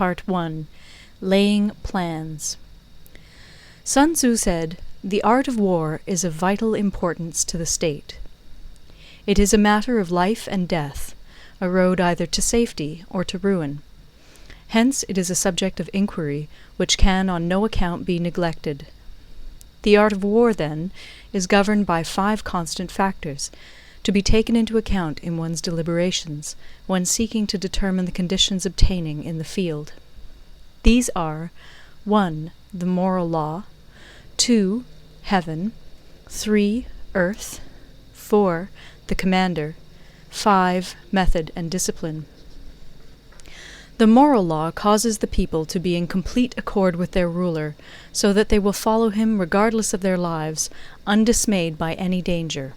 Part 1. Laying Plans. Sun Tzu said, "The art of war is of vital importance to the state. It is a matter of life and death, a road either to safety or to ruin. Hence it is a subject of inquiry which can on no account be neglected. The art of war, then, is governed by 5 constant factors, to be taken into account in one's deliberations, when seeking to determine the conditions obtaining in the field. These are 1. The moral law, 2. Heaven, 3. Earth, 4. The commander, 5. Method and discipline. The moral law causes the people to be in complete accord with their ruler, so that they will follow him regardless of their lives, undismayed by any danger.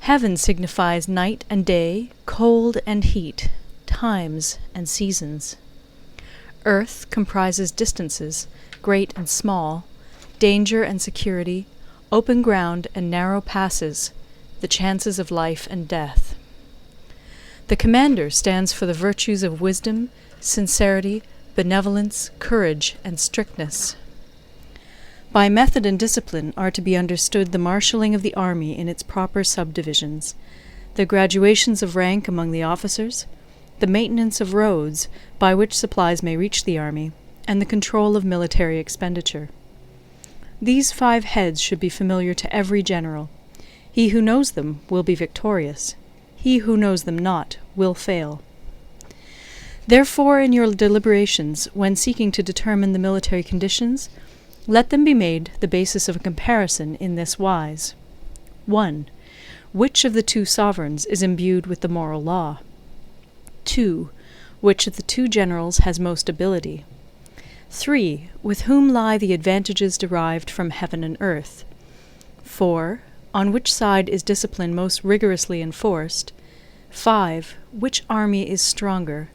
Heaven signifies night and day, cold and heat, times and seasons. Earth comprises distances, great and small, danger and security, open ground and narrow passes, the chances of life and death. The commander stands for the virtues of wisdom, sincerity, benevolence, courage, and strictness. By method and discipline are to be understood the marshalling of the army in its proper subdivisions, the graduations of rank among the officers, the maintenance of roads by which supplies may reach the army, and the control of military expenditure. These 5 heads should be familiar to every general. He who knows them will be victorious. He who knows them not will fail. Therefore, in your deliberations, when seeking to determine the military conditions, let them be made the basis of a comparison in this wise. 1. Which of the 2 sovereigns is imbued with the moral law? 2. Which of the 2 generals has most ability? 3. With whom lie the advantages derived from heaven and earth? 4. On which side is discipline most rigorously enforced? 5. Which army is stronger?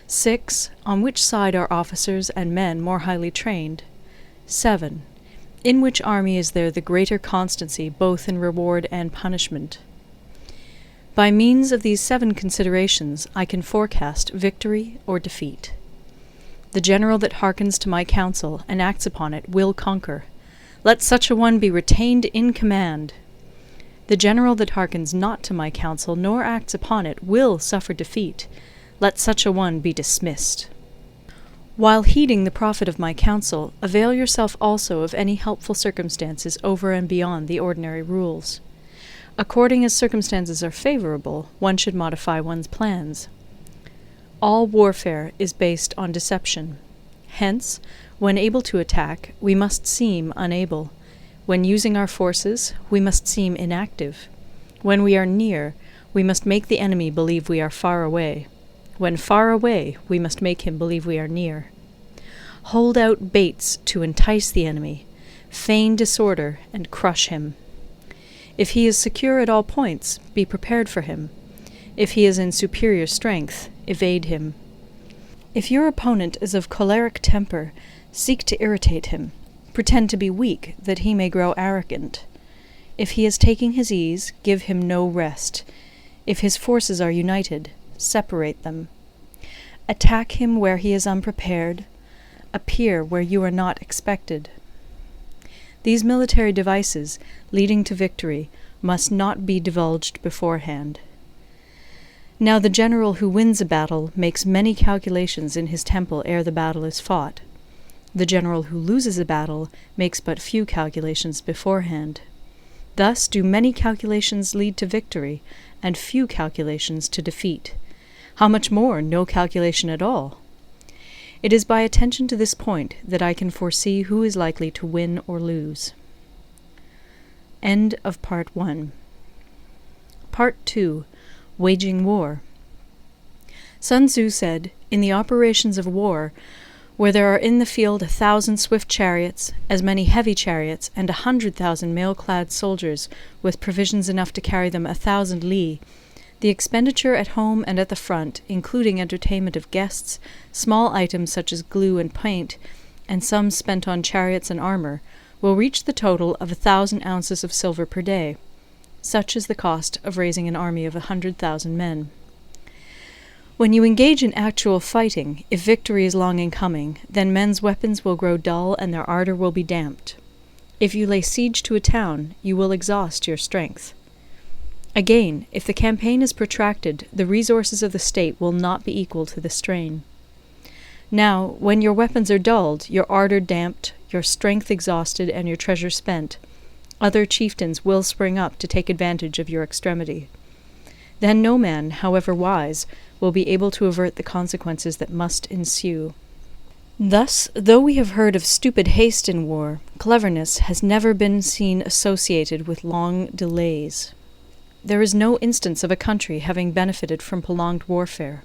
6. On which side are officers and men more highly trained? 7. In which army is there the greater constancy both in reward and punishment? By means of these 7 considerations I can forecast victory or defeat. The general that hearkens to my counsel and acts upon it will conquer. Let such a one be retained in command. The general that hearkens not to my counsel nor acts upon it will suffer defeat. Let such a one be dismissed. While heeding the profit of my counsel, avail yourself also of any helpful circumstances over and beyond the ordinary rules. According as circumstances are favorable, one should modify one's plans. All warfare is based on deception. Hence, when able to attack, we must seem unable. When using our forces, we must seem inactive. When we are near, we must make the enemy believe we are far away. When far away, we must make him believe we are near. Hold out baits to entice the enemy. Feign disorder and crush him. If he is secure at all points, be prepared for him. If he is in superior strength, evade him. If your opponent is of choleric temper, seek to irritate him. Pretend to be weak, that he may grow arrogant. If he is taking his ease, give him no rest. If his forces are united, separate them. Attack him where he is unprepared. Appear where you are not expected. These military devices, leading to victory, must not be divulged beforehand. Now the general who wins a battle makes many calculations in his temple ere the battle is fought. The general who loses a battle makes but few calculations beforehand. Thus do many calculations lead to victory, and few calculations to defeat. How much more no calculation at all? It is by attention to this point that I can foresee who is likely to win or lose. End of Part 1. Part 2. Waging War. Sun Tzu said, "In the operations of war, where there are in the field 1,000 swift chariots, as many heavy chariots, and 100,000 mail-clad soldiers, with provisions enough to carry them 1,000 li, the expenditure at home and at the front, including entertainment of guests, small items such as glue and paint, and sums spent on chariots and armour, will reach the total of 1,000 ounces of silver per day. Such is the cost of raising an army of 100,000 men. When you engage in actual fighting, if victory is long in coming, then men's weapons will grow dull and their ardor will be damped. If you lay siege to a town, you will exhaust your strength. Again, if the campaign is protracted, the resources of the state will not be equal to the strain. Now, when your weapons are dulled, your ardor damped, your strength exhausted, and your treasure spent, other chieftains will spring up to take advantage of your extremity. Then no man, however wise, will be able to avert the consequences that must ensue. Thus, though we have heard of stupid haste in war, cleverness has never been seen associated with long delays. There is no instance of a country having benefited from prolonged warfare.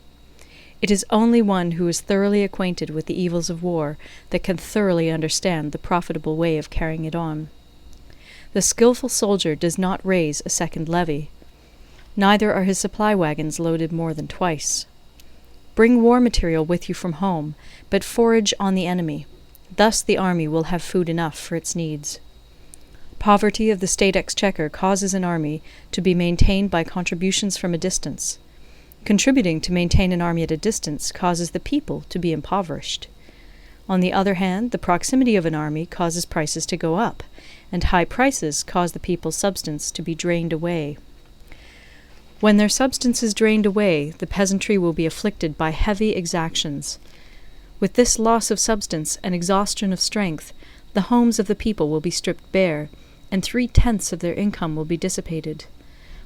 It is only one who is thoroughly acquainted with the evils of war that can thoroughly understand the profitable way of carrying it on. The skilful soldier does not raise a second levy. Neither are his supply wagons loaded more than twice. Bring war material with you from home, but forage on the enemy. Thus the army will have food enough for its needs. Poverty of the state exchequer causes an army to be maintained by contributions from a distance. Contributing to maintain an army at a distance causes the people to be impoverished. On the other hand, the proximity of an army causes prices to go up, and high prices cause the people's substance to be drained away. When their substance is drained away, the peasantry will be afflicted by heavy exactions. With this loss of substance and exhaustion of strength, the homes of the people will be stripped bare, and 3/10 of their income will be dissipated,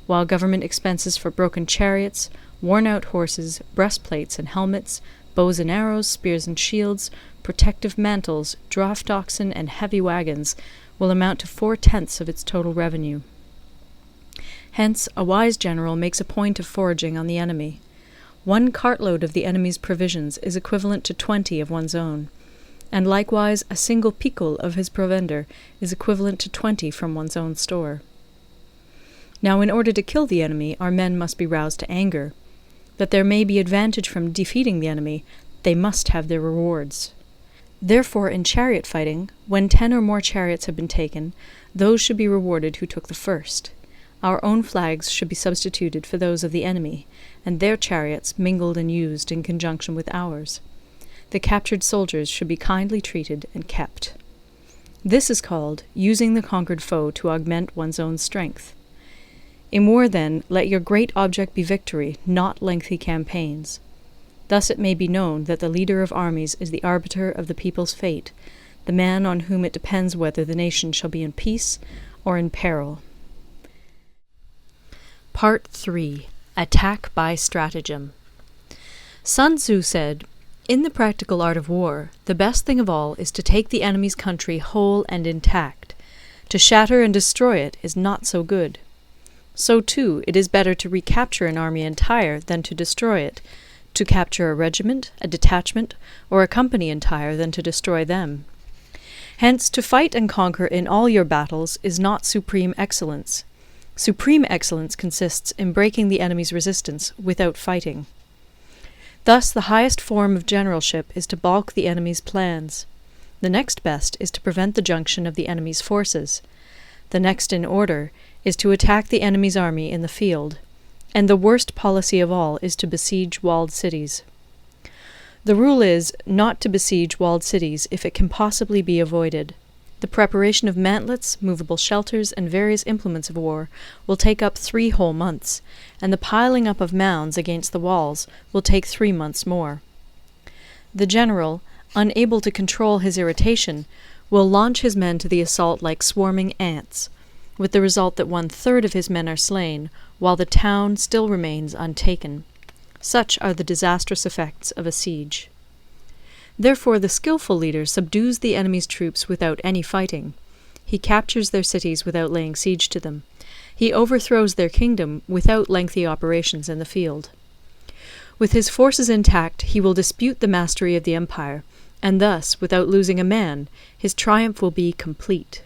while government expenses for broken chariots, worn-out horses, breastplates and helmets, bows and arrows, spears and shields, protective mantles, draught oxen, and heavy wagons will amount to 4/10 of its total revenue. Hence, a wise general makes a point of foraging on the enemy. 1 cartload of the enemy's provisions is equivalent to 20 of one's own, and likewise a single picul of his provender is equivalent to 20 from one's own store. Now, in order to kill the enemy, our men must be roused to anger. That there may be advantage from defeating the enemy, they must have their rewards. Therefore, in chariot fighting, when 10 or more chariots have been taken, those should be rewarded who took the first. Our own flags should be substituted for those of the enemy, and their chariots mingled and used in conjunction with ours. The captured soldiers should be kindly treated and kept. This is called using the conquered foe to augment one's own strength. In war, then, let your great object be victory, not lengthy campaigns. Thus it may be known that the leader of armies is the arbiter of the people's fate, the man on whom it depends whether the nation shall be in peace or in peril. Part 3. Attack by Stratagem. Sun Tzu said, "In the practical art of war, the best thing of all is to take the enemy's country whole and intact. To shatter and destroy it is not so good. So, too, it is better to recapture an army entire than to destroy it, to capture a regiment, a detachment, or a company entire than to destroy them. Hence, to fight and conquer in all your battles is not supreme excellence. Supreme excellence consists in breaking the enemy's resistance without fighting. Thus, the highest form of generalship is to balk the enemy's plans. The next best is to prevent the junction of the enemy's forces. The next in order is to attack the enemy's army in the field. And the worst policy of all is to besiege walled cities. The rule is not to besiege walled cities if it can possibly be avoided. The preparation of mantlets, movable shelters, and various implements of war will take up 3 whole months, and the piling up of mounds against the walls will take 3 months more. The general, unable to control his irritation, will launch his men to the assault like swarming ants, with the result that 1/3 of his men are slain, while the town still remains untaken. Such are the disastrous effects of a siege. Therefore the skilful leader subdues the enemy's troops without any fighting. He captures their cities without laying siege to them. He overthrows their kingdom without lengthy operations in the field. With his forces intact, he will dispute the mastery of the empire, and thus, without losing a man, his triumph will be complete.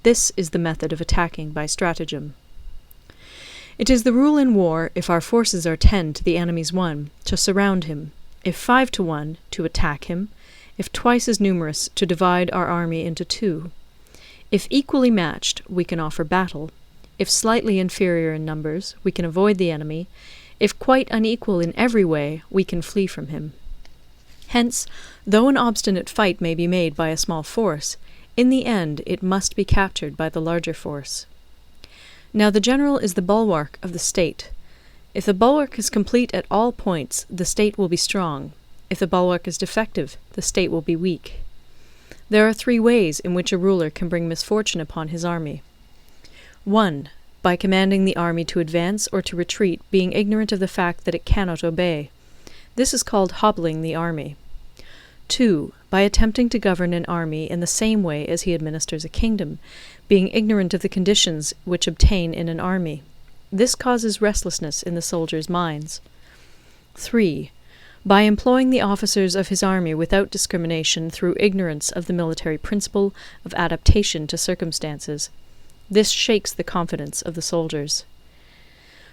This is the method of attacking by stratagem. It is the rule in war, if our forces are 10 to the enemy's 1, to surround him, if 5 to 1, to attack him, if twice as numerous, to divide our army into 2. If equally matched, we can offer battle. If slightly inferior in numbers, we can avoid the enemy. If quite unequal in every way, we can flee from him. Hence, though an obstinate fight may be made by a small force, in the end it must be captured by the larger force. Now the general is the bulwark of the state. If the bulwark is complete at all points, the state will be strong. If the bulwark is defective, the state will be weak. There are 3 ways in which a ruler can bring misfortune upon his army. 1. By commanding the army to advance or to retreat, being ignorant of the fact that it cannot obey. This is called hobbling the army. 2. By attempting to govern an army in the same way as he administers a kingdom, being ignorant of the conditions which obtain in an army. This causes restlessness in the soldiers' minds. 3. By employing the officers of his army without discrimination through ignorance of the military principle of adaptation to circumstances. This shakes the confidence of the soldiers.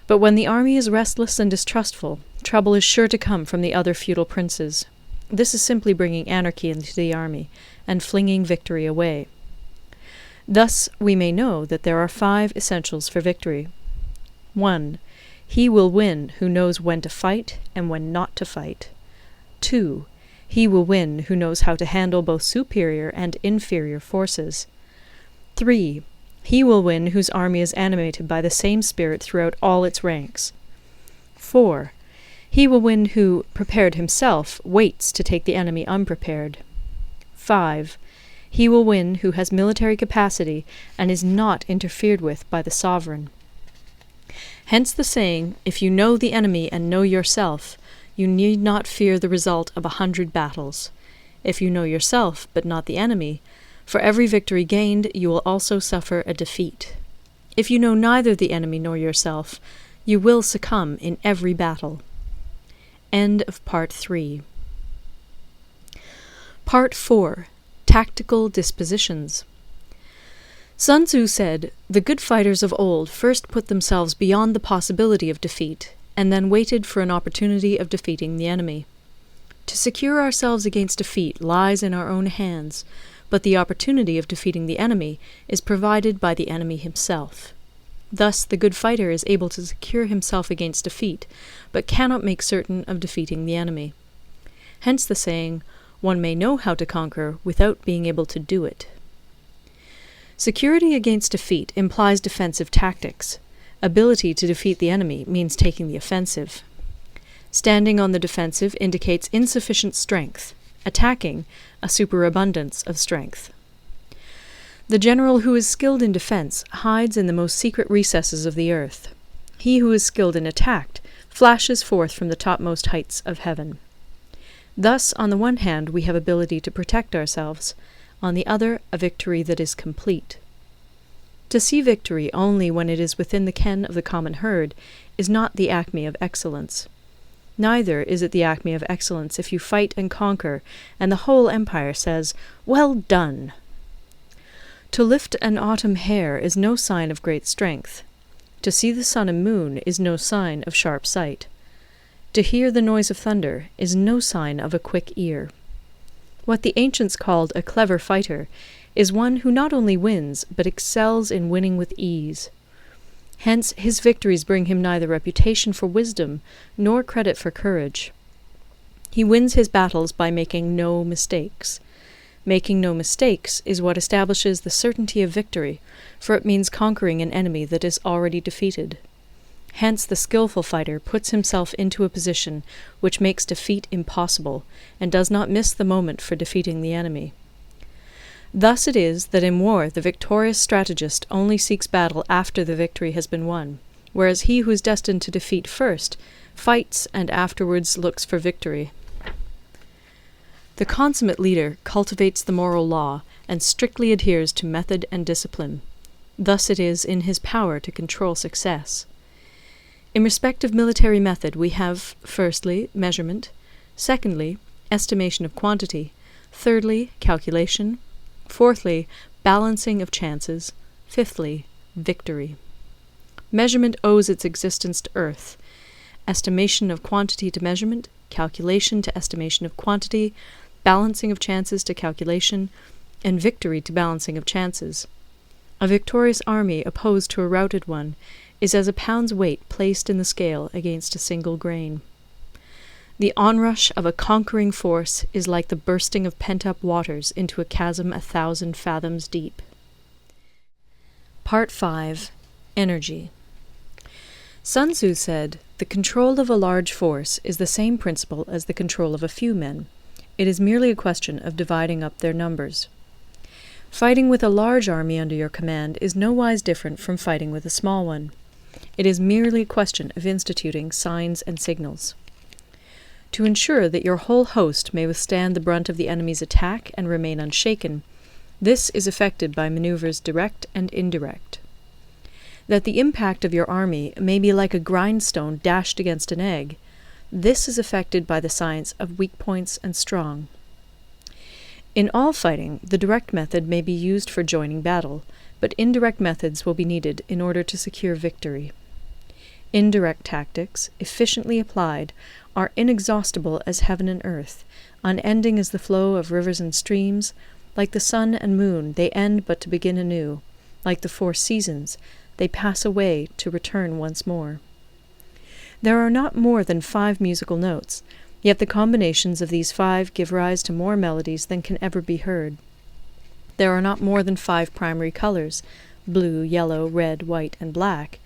But when the army is restless and distrustful, trouble is sure to come from the other feudal princes. This is simply bringing anarchy into the army, and flinging victory away. Thus we may know that there are 5 essentials for victory. 1. He will win who knows when to fight and when not to fight. 2. He will win who knows how to handle both superior and inferior forces. 3. He will win whose army is animated by the same spirit throughout all its ranks. 4. He will win who, prepared himself, waits to take the enemy unprepared. 5. He will win who has military capacity and is not interfered with by the sovereign. Hence the saying, if you know the enemy and know yourself, you need not fear the result of 100 battles. If you know yourself, but not the enemy, for every victory gained you will also suffer a defeat. If you know neither the enemy nor yourself, you will succumb in every battle. End of Part 3. Part 4. Tactical Dispositions. Sun Tzu said, "The good fighters of old first put themselves beyond the possibility of defeat, and then waited for an opportunity of defeating the enemy. To secure ourselves against defeat lies in our own hands, but the opportunity of defeating the enemy is provided by the enemy himself. Thus the good fighter is able to secure himself against defeat, but cannot make certain of defeating the enemy. Hence the saying, one may know how to conquer without being able to do it." Security against defeat implies defensive tactics. Ability to defeat the enemy means taking the offensive. Standing on the defensive indicates insufficient strength. Attacking, a superabundance of strength. The general who is skilled in defense hides in the most secret recesses of the earth. He who is skilled in attack flashes forth from the topmost heights of heaven. Thus, on the one hand, we have ability to protect ourselves, on the other, a victory that is complete. To see victory only when it is within the ken of the common herd is not the acme of excellence. Neither is it the acme of excellence if you fight and conquer, and the whole empire says, "Well done!" To lift an autumn hair is no sign of great strength. To see the sun and moon is no sign of sharp sight. To hear the noise of thunder is no sign of a quick ear. What the ancients called a clever fighter is one who not only wins, but excels in winning with ease. Hence his victories bring him neither reputation for wisdom nor credit for courage. He wins his battles by making no mistakes. Making no mistakes is what establishes the certainty of victory, for it means conquering an enemy that is already defeated. Hence the skillful fighter puts himself into a position which makes defeat impossible, and does not miss the moment for defeating the enemy. Thus it is that in war the victorious strategist only seeks battle after the victory has been won, whereas he who is destined to defeat first fights and afterwards looks for victory. The consummate leader cultivates the moral law and strictly adheres to method and discipline. Thus it is in his power to control success. In respect of military method we have, firstly, measurement, secondly, estimation of quantity, thirdly, calculation, fourthly, balancing of chances, fifthly, victory. Measurement owes its existence to earth, estimation of quantity to measurement, calculation to estimation of quantity, balancing of chances to calculation, and victory to balancing of chances. A victorious army opposed to a routed one is as a pound's weight placed in the scale against a single grain. The onrush of a conquering force is like the bursting of pent-up waters into a chasm 1,000 fathoms deep. Part 5. Energy. Sun Tzu said, "The control of a large force is the same principle as the control of a few men. It is merely a question of dividing up their numbers." Fighting with a large army under your command is nowise different from fighting with a small one. It is merely a question of instituting signs and signals. To ensure that your whole host may withstand the brunt of the enemy's attack and remain unshaken, this is effected by maneuvers direct and indirect. That the impact of your army may be like a grindstone dashed against an egg, this is effected by the science of weak points and strong. In all fighting, the direct method may be used for joining battle, but indirect methods will be needed in order to secure victory. Indirect tactics, efficiently applied, are inexhaustible as heaven and earth, unending as the flow of rivers and streams. Like the sun and moon, they end but to begin anew. Like the 4 seasons, they pass away to return once more. There are not more than 5 musical notes, yet the combinations of these 5 give rise to more melodies than can ever be heard. There are not more than 5 primary colors, blue, yellow, red, white, and black,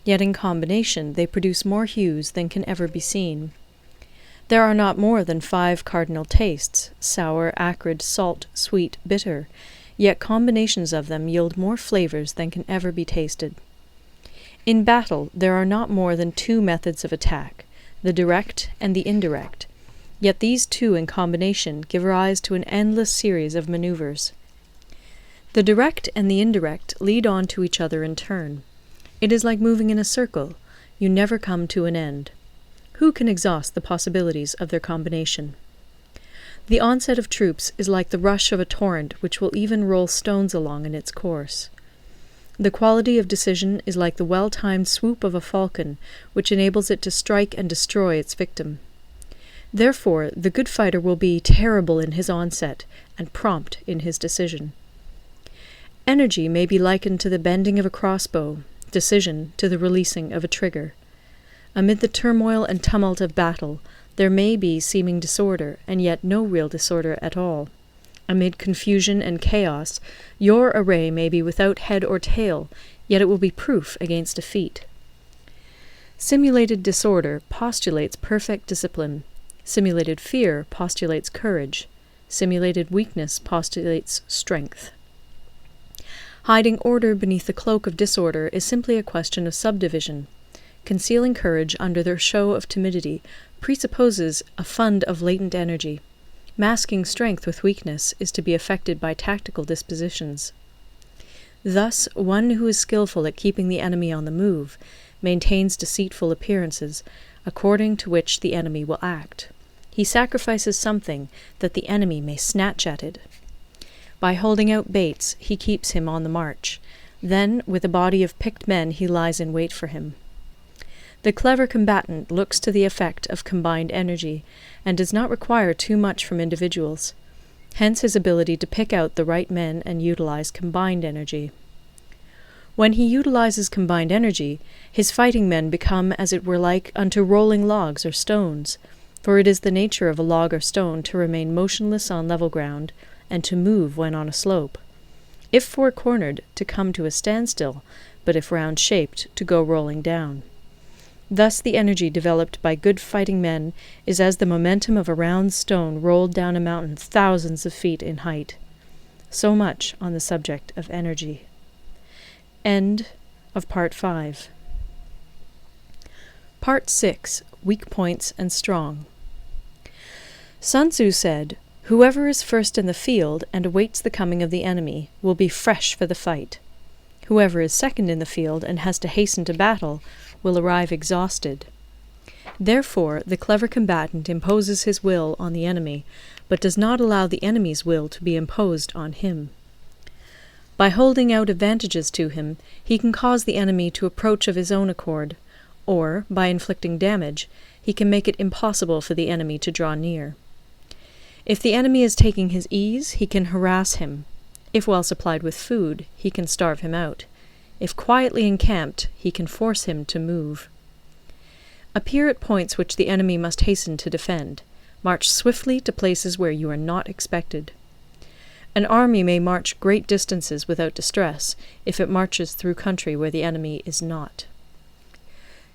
yet in combination they produce more hues than can ever be seen. There are not more than 5 cardinal tastes, sour, acrid, salt, sweet, bitter, yet combinations of them yield more flavors than can ever be tasted. In battle there are not more than 2 methods of attack, the direct and the indirect, yet these 2 in combination give rise to an endless series of maneuvers. The direct and the indirect lead on to each other in turn. It is like moving in a circle, you never come to an end. Who can exhaust the possibilities of their combination? The onset of troops is like the rush of a torrent which will even roll stones along in its course. The quality of decision is like the well-timed swoop of a falcon, which enables it to strike and destroy its victim. Therefore, the good fighter will be terrible in his onset and prompt in his decision. Energy may be likened to the bending of a crossbow, decision to the releasing of a trigger. Amid the turmoil and tumult of battle, there may be seeming disorder, and yet no real disorder at all. Amid confusion and chaos, your array may be without head or tail, yet it will be proof against defeat. Simulated disorder postulates perfect discipline. Simulated fear postulates courage. Simulated weakness postulates strength. Hiding order beneath the cloak of disorder is simply a question of subdivision. Concealing courage under their show of timidity presupposes a fund of latent energy. Masking strength with weakness is to be effected by tactical dispositions. Thus, one who is skillful at keeping the enemy on the move maintains deceitful appearances, according to which the enemy will act. He sacrifices something that the enemy may snatch at it. By holding out baits, he keeps him on the march. Then, with a body of picked men, he lies in wait for him. The clever combatant looks to the effect of combined energy, and does not require too much from individuals. Hence his ability to pick out the right men and utilize combined energy. When he utilizes combined energy, his fighting men become as it were like unto rolling logs or stones, for it is the nature of a log or stone to remain motionless on level ground, and to move when on a slope. If four-cornered, to come to a standstill, but if round-shaped, to go rolling down. Thus the energy developed by good fighting men is as the momentum of a round stone rolled down a mountain thousands of feet in height. So much on the subject of energy. End of Part 5. Part 6. Weak Points and Strong. Sun Tzu said, "Whoever is first in the field and awaits the coming of the enemy will be fresh for the fight. Whoever is second in the field and has to hasten to battle will arrive exhausted." Therefore, the clever combatant imposes his will on the enemy, but does not allow the enemy's will to be imposed on him. By holding out advantages to him, he can cause the enemy to approach of his own accord, or, by inflicting damage, he can make it impossible for the enemy to draw near. If the enemy is taking his ease, he can harass him. If well supplied with food, he can starve him out. If quietly encamped, he can force him to move. Appear at points which the enemy must hasten to defend. March swiftly to places where you are not expected. An army may march great distances without distress if it marches through country where the enemy is not.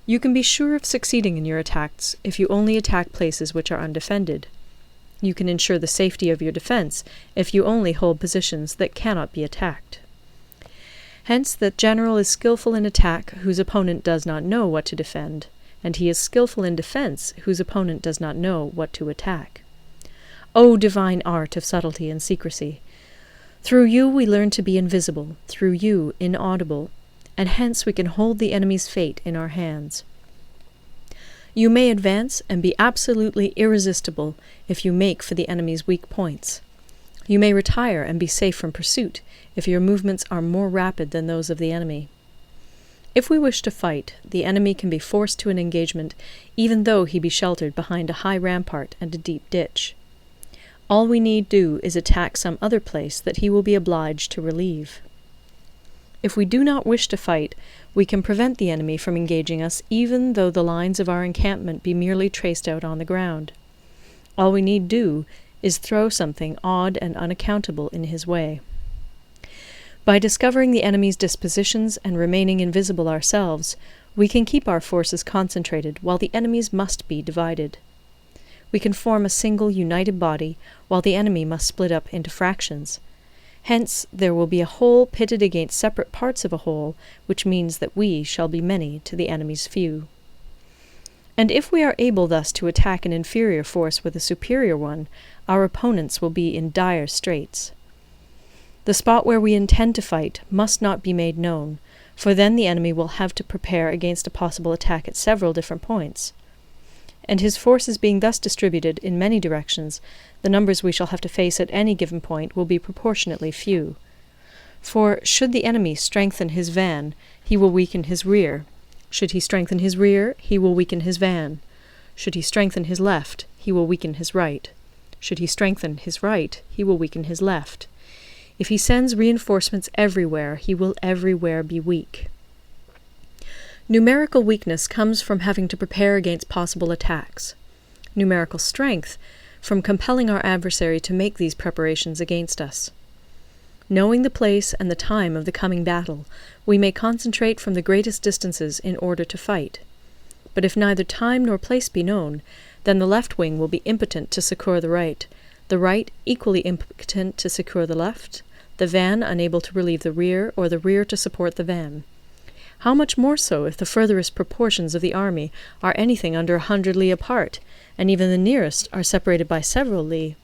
You can be sure of succeeding in your attacks if you only attack places which are undefended. You can ensure the safety of your defense if you only hold positions that cannot be attacked. Hence, that general is skillful in attack whose opponent does not know what to defend, and he is skillful in defense whose opponent does not know what to attack. O divine art of subtlety and secrecy! Through you we learn to be invisible, through you inaudible, and hence we can hold the enemy's fate in our hands. You may advance and be absolutely irresistible if you make for the enemy's weak points. You may retire and be safe from pursuit if your movements are more rapid than those of the enemy. If we wish to fight, the enemy can be forced to an engagement even though he be sheltered behind a high rampart and a deep ditch. All we need do is attack some other place that he will be obliged to relieve. If we do not wish to fight, we can prevent the enemy from engaging us even though the lines of our encampment be merely traced out on the ground. All we need do is throw something odd and unaccountable in his way. By discovering the enemy's dispositions and remaining invisible ourselves, we can keep our forces concentrated while the enemy's must be divided. We can form a single united body while the enemy must split up into fractions. Hence there will be a whole pitted against separate parts of a whole, which means that we shall be many to the enemy's few. And if we are able thus to attack an inferior force with a superior one, our opponents will be in dire straits. The spot where we intend to fight must not be made known, for then the enemy will have to prepare against a possible attack at several different points. And his forces being thus distributed in many directions, the numbers we shall have to face at any given point will be proportionately few. For should the enemy strengthen his van, he will weaken his rear. Should he strengthen his rear, he will weaken his van. Should he strengthen his left, he will weaken his right. Should he strengthen his right, he will weaken his left. If he sends reinforcements everywhere, he will everywhere be weak. Numerical weakness comes from having to prepare against possible attacks. Numerical strength from compelling our adversary to make these preparations against us. Knowing the place and the time of the coming battle, we may concentrate from the greatest distances in order to fight. But if neither time nor place be known, then the left wing will be impotent to succour the right equally impotent to succour the left, the van unable to relieve the rear, or the rear to support the van. How much more so if the furthest proportions of the army are anything under 100 li apart, and even the nearest are separated by several li?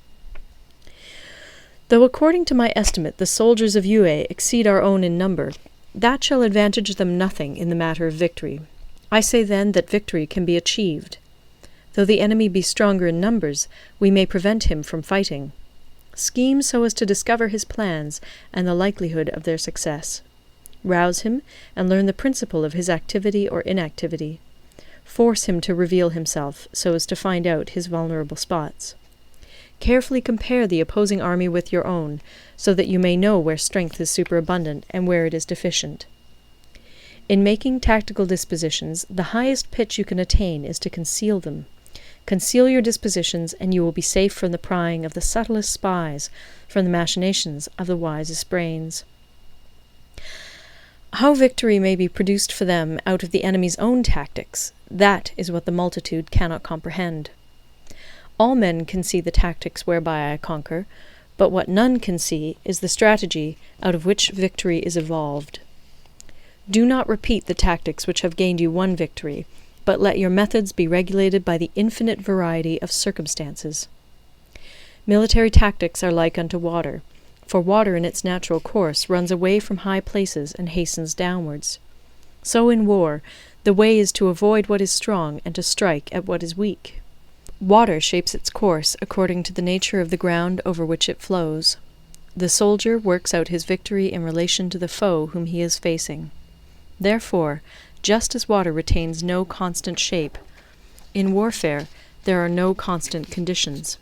Though according to my estimate the soldiers of Yue exceed our own in number, that shall advantage them nothing in the matter of victory. I say then that victory can be achieved. Though the enemy be stronger in numbers, we may prevent him from fighting. Scheme so as to discover his plans and the likelihood of their success. Rouse him and learn the principle of his activity or inactivity. Force him to reveal himself so as to find out his vulnerable spots. Carefully compare the opposing army with your own, so that you may know where strength is superabundant and where it is deficient. In making tactical dispositions, the highest pitch you can attain is to conceal them. Conceal your dispositions, and you will be safe from the prying of the subtlest spies, from the machinations of the wisest brains. How victory may be produced for them out of the enemy's own tactics, that is what the multitude cannot comprehend. All men can see the tactics whereby I conquer, but what none can see is the strategy out of which victory is evolved. Do not repeat the tactics which have gained you one victory, but let your methods be regulated by the infinite variety of circumstances. Military tactics are like unto water, for water in its natural course runs away from high places and hastens downwards. So in war, the way is to avoid what is strong and to strike at what is weak. Water shapes its course according to the nature of the ground over which it flows. The soldier works out his victory in relation to the foe whom he is facing. Therefore, just as water retains no constant shape, in warfare there are no constant conditions.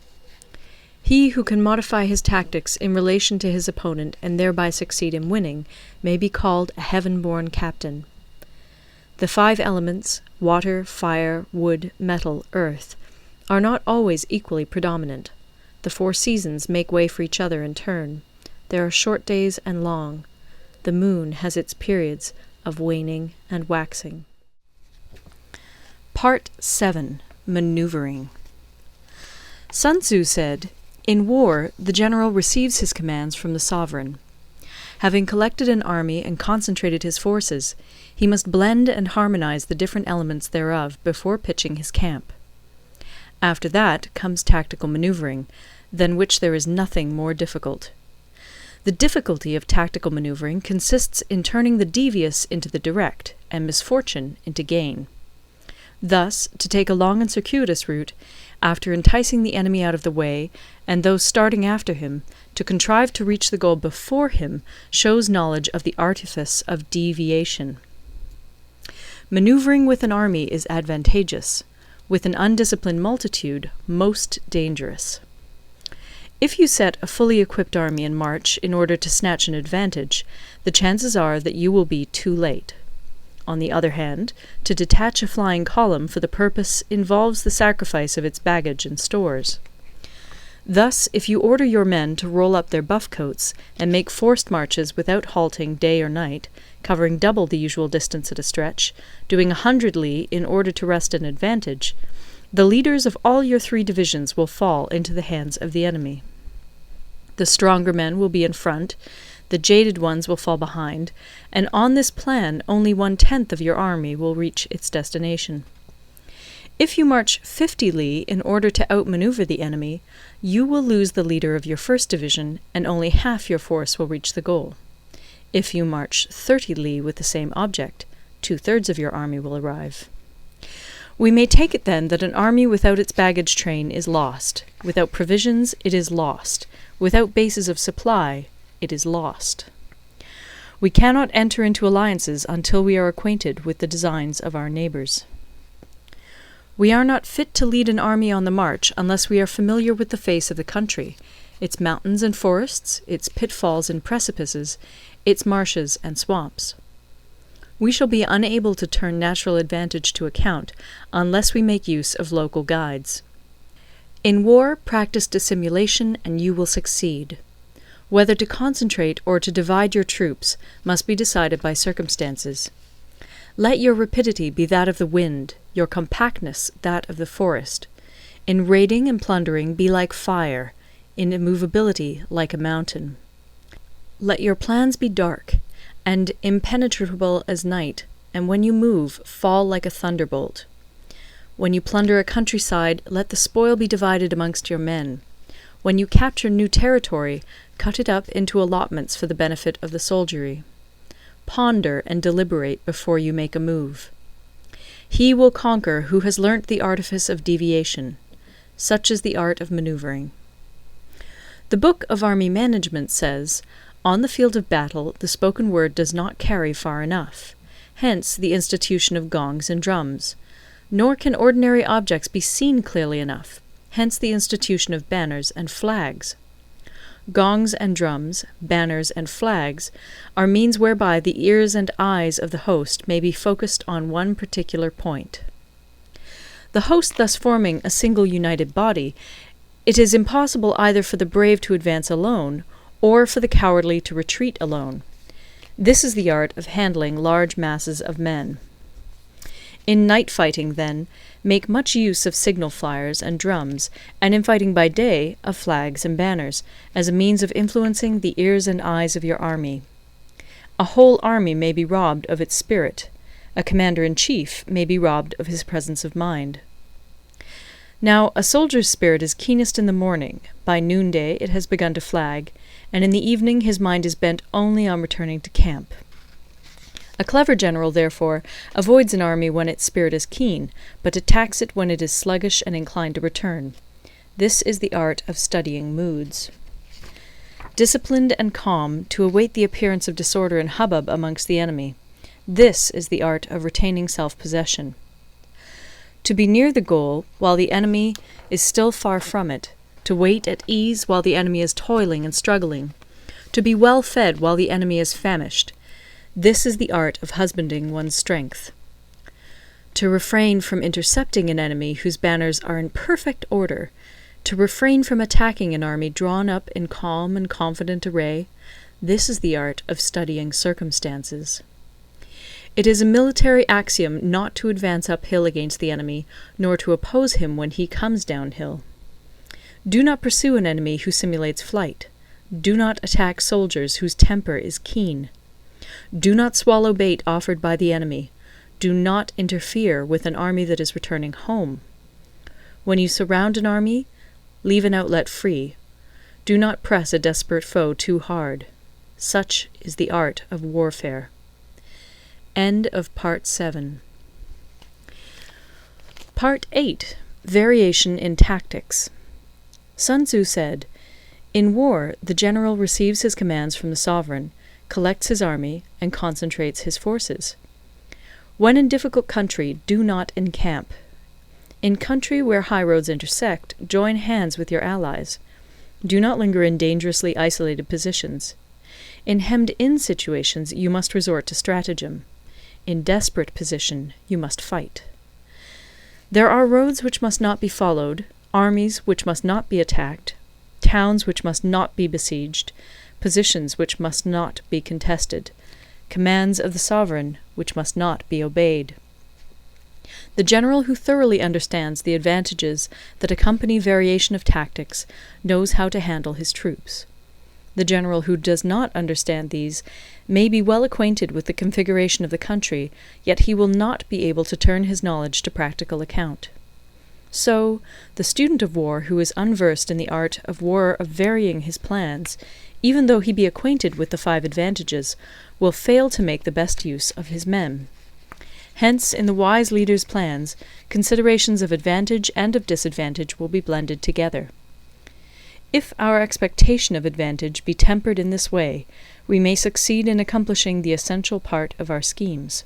He who can modify his tactics in relation to his opponent and thereby succeed in winning may be called a heaven-born captain. The 5 elements, water, fire, wood, metal, earth, are not always equally predominant. The 4 seasons make way for each other in turn. There are short days and long. The moon has its periods of waning and waxing. Part 7. Maneuvering. Sun Tzu said, "In war, the general receives his commands from the sovereign. Having collected an army and concentrated his forces, he must blend and harmonize the different elements thereof before pitching his camp. After that comes tactical maneuvering, than which there is nothing more difficult. The difficulty of tactical maneuvering consists in turning the devious into the direct, and misfortune into gain. Thus, to take a long and circuitous route, after enticing the enemy out of the way, and those starting after him, to contrive to reach the goal before him, shows knowledge of the artifice of deviation. Maneuvering with an army is advantageous, with an undisciplined multitude most dangerous. If you set a fully equipped army in march in order to snatch an advantage, the chances are that you will be too late. On the other hand, to detach a flying column for the purpose involves the sacrifice of its baggage and stores. Thus, if you order your men to roll up their buff coats and make forced marches without halting day or night, covering double the usual distance at a stretch, doing 100 li in order to wrest an advantage, the leaders of all your 3 divisions will fall into the hands of the enemy. The stronger men will be in front, the jaded ones will fall behind, and on this plan only 1/10 of your army will reach its destination. If you march 50 li in order to outmaneuver the enemy, you will lose the leader of your first division, and only half your force will reach the goal. If you march 30 li with the same object, 2/3 of your army will arrive. We may take it then that an army without its baggage train is lost. Without provisions, it is lost. Without bases of supply, it is lost. We cannot enter into alliances until we are acquainted with the designs of our neighbours. We are not fit to lead an army on the march unless we are familiar with the face of the country, its mountains and forests, its pitfalls and precipices, its marshes and swamps. We shall be unable to turn natural advantage to account unless we make use of local guides. In war, practice dissimulation and you will succeed. Whether to concentrate or to divide your troops must be decided by circumstances. Let your rapidity be that of the wind, your compactness that of the forest. In raiding and plundering be like fire, in immovability like a mountain. Let your plans be dark, and impenetrable as night, and when you move, fall like a thunderbolt. When you plunder a countryside, let the spoil be divided amongst your men. When you capture new territory, cut it up into allotments for the benefit of the soldiery. Ponder and deliberate before you make a move. He will conquer who has learnt the artifice of deviation. Such is the art of maneuvering. The Book of Army Management says, "On the field of battle, the spoken word does not carry far enough. Hence the institution of gongs and drums. Nor can ordinary objects be seen clearly enough. Hence the institution of banners and flags. Gongs and drums, banners and flags, are means whereby the ears and eyes of the host may be focused on one particular point. The host thus forming a single united body, it is impossible either for the brave to advance alone, or for the cowardly to retreat alone. This is the art of handling large masses of men. In night fighting, then, make much use of signal fires and drums, and in fighting by day, of flags and banners, as a means of influencing the ears and eyes of your army. A whole army may be robbed of its spirit. A commander-in-chief may be robbed of his presence of mind. Now, a soldier's spirit is keenest in the morning. By noonday it has begun to flag, and in the evening his mind is bent only on returning to camp. A clever general, therefore, avoids an army when its spirit is keen, but attacks it when it is sluggish and inclined to return. This is the art of studying moods. Disciplined and calm, to await the appearance of disorder and hubbub amongst the enemy. This is the art of retaining self-possession. To be near the goal, while the enemy is still far from it, to wait at ease while the enemy is toiling and struggling, to be well fed while the enemy is famished. This is the art of husbanding one's strength. To refrain from intercepting an enemy whose banners are in perfect order, to refrain from attacking an army drawn up in calm and confident array, this is the art of studying circumstances. It is a military axiom not to advance uphill against the enemy, nor to oppose him when he comes downhill. Do not pursue an enemy who simulates flight. Do not attack soldiers whose temper is keen. Do not swallow bait offered by the enemy. Do not interfere with an army that is returning home. When you surround an army, leave an outlet free. Do not press a desperate foe too hard. Such is the art of warfare. End of Part 7. Part 8. Variation in Tactics. Sun Tzu said, "In war, the general receives his commands from the sovereign, collects his army, and concentrates his forces. When in difficult country, do not encamp. In country where high roads intersect, join hands with your allies. Do not linger in dangerously isolated positions. In hemmed-in situations, you must resort to stratagem. In desperate position, you must fight. There are roads which must not be followed, armies which must not be attacked, towns which must not be besieged, positions which must not be contested, commands of the sovereign which must not be obeyed." The general who thoroughly understands the advantages that accompany variation of tactics knows how to handle his troops. The general who does not understand these may be well acquainted with the configuration of the country, yet he will not be able to turn his knowledge to practical account. So, the student of war who is unversed in the art of war of varying his plans, even though he be acquainted with the 5 advantages, will fail to make the best use of his men. Hence, in the wise leader's plans, considerations of advantage and of disadvantage will be blended together. If our expectation of advantage be tempered in this way, we may succeed in accomplishing the essential part of our schemes.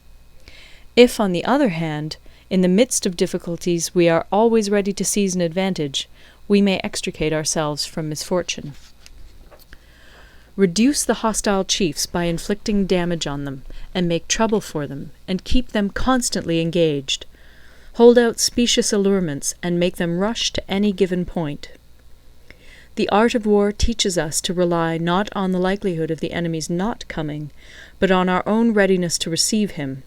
If, on the other hand, in the midst of difficulties we are always ready to seize an advantage, we may extricate ourselves from misfortune. Reduce the hostile chiefs by inflicting damage on them, and make trouble for them, and keep them constantly engaged. Hold out specious allurements, and make them rush to any given point. The art of war teaches us to rely not on the likelihood of the enemy's not coming, but on our own readiness to receive him,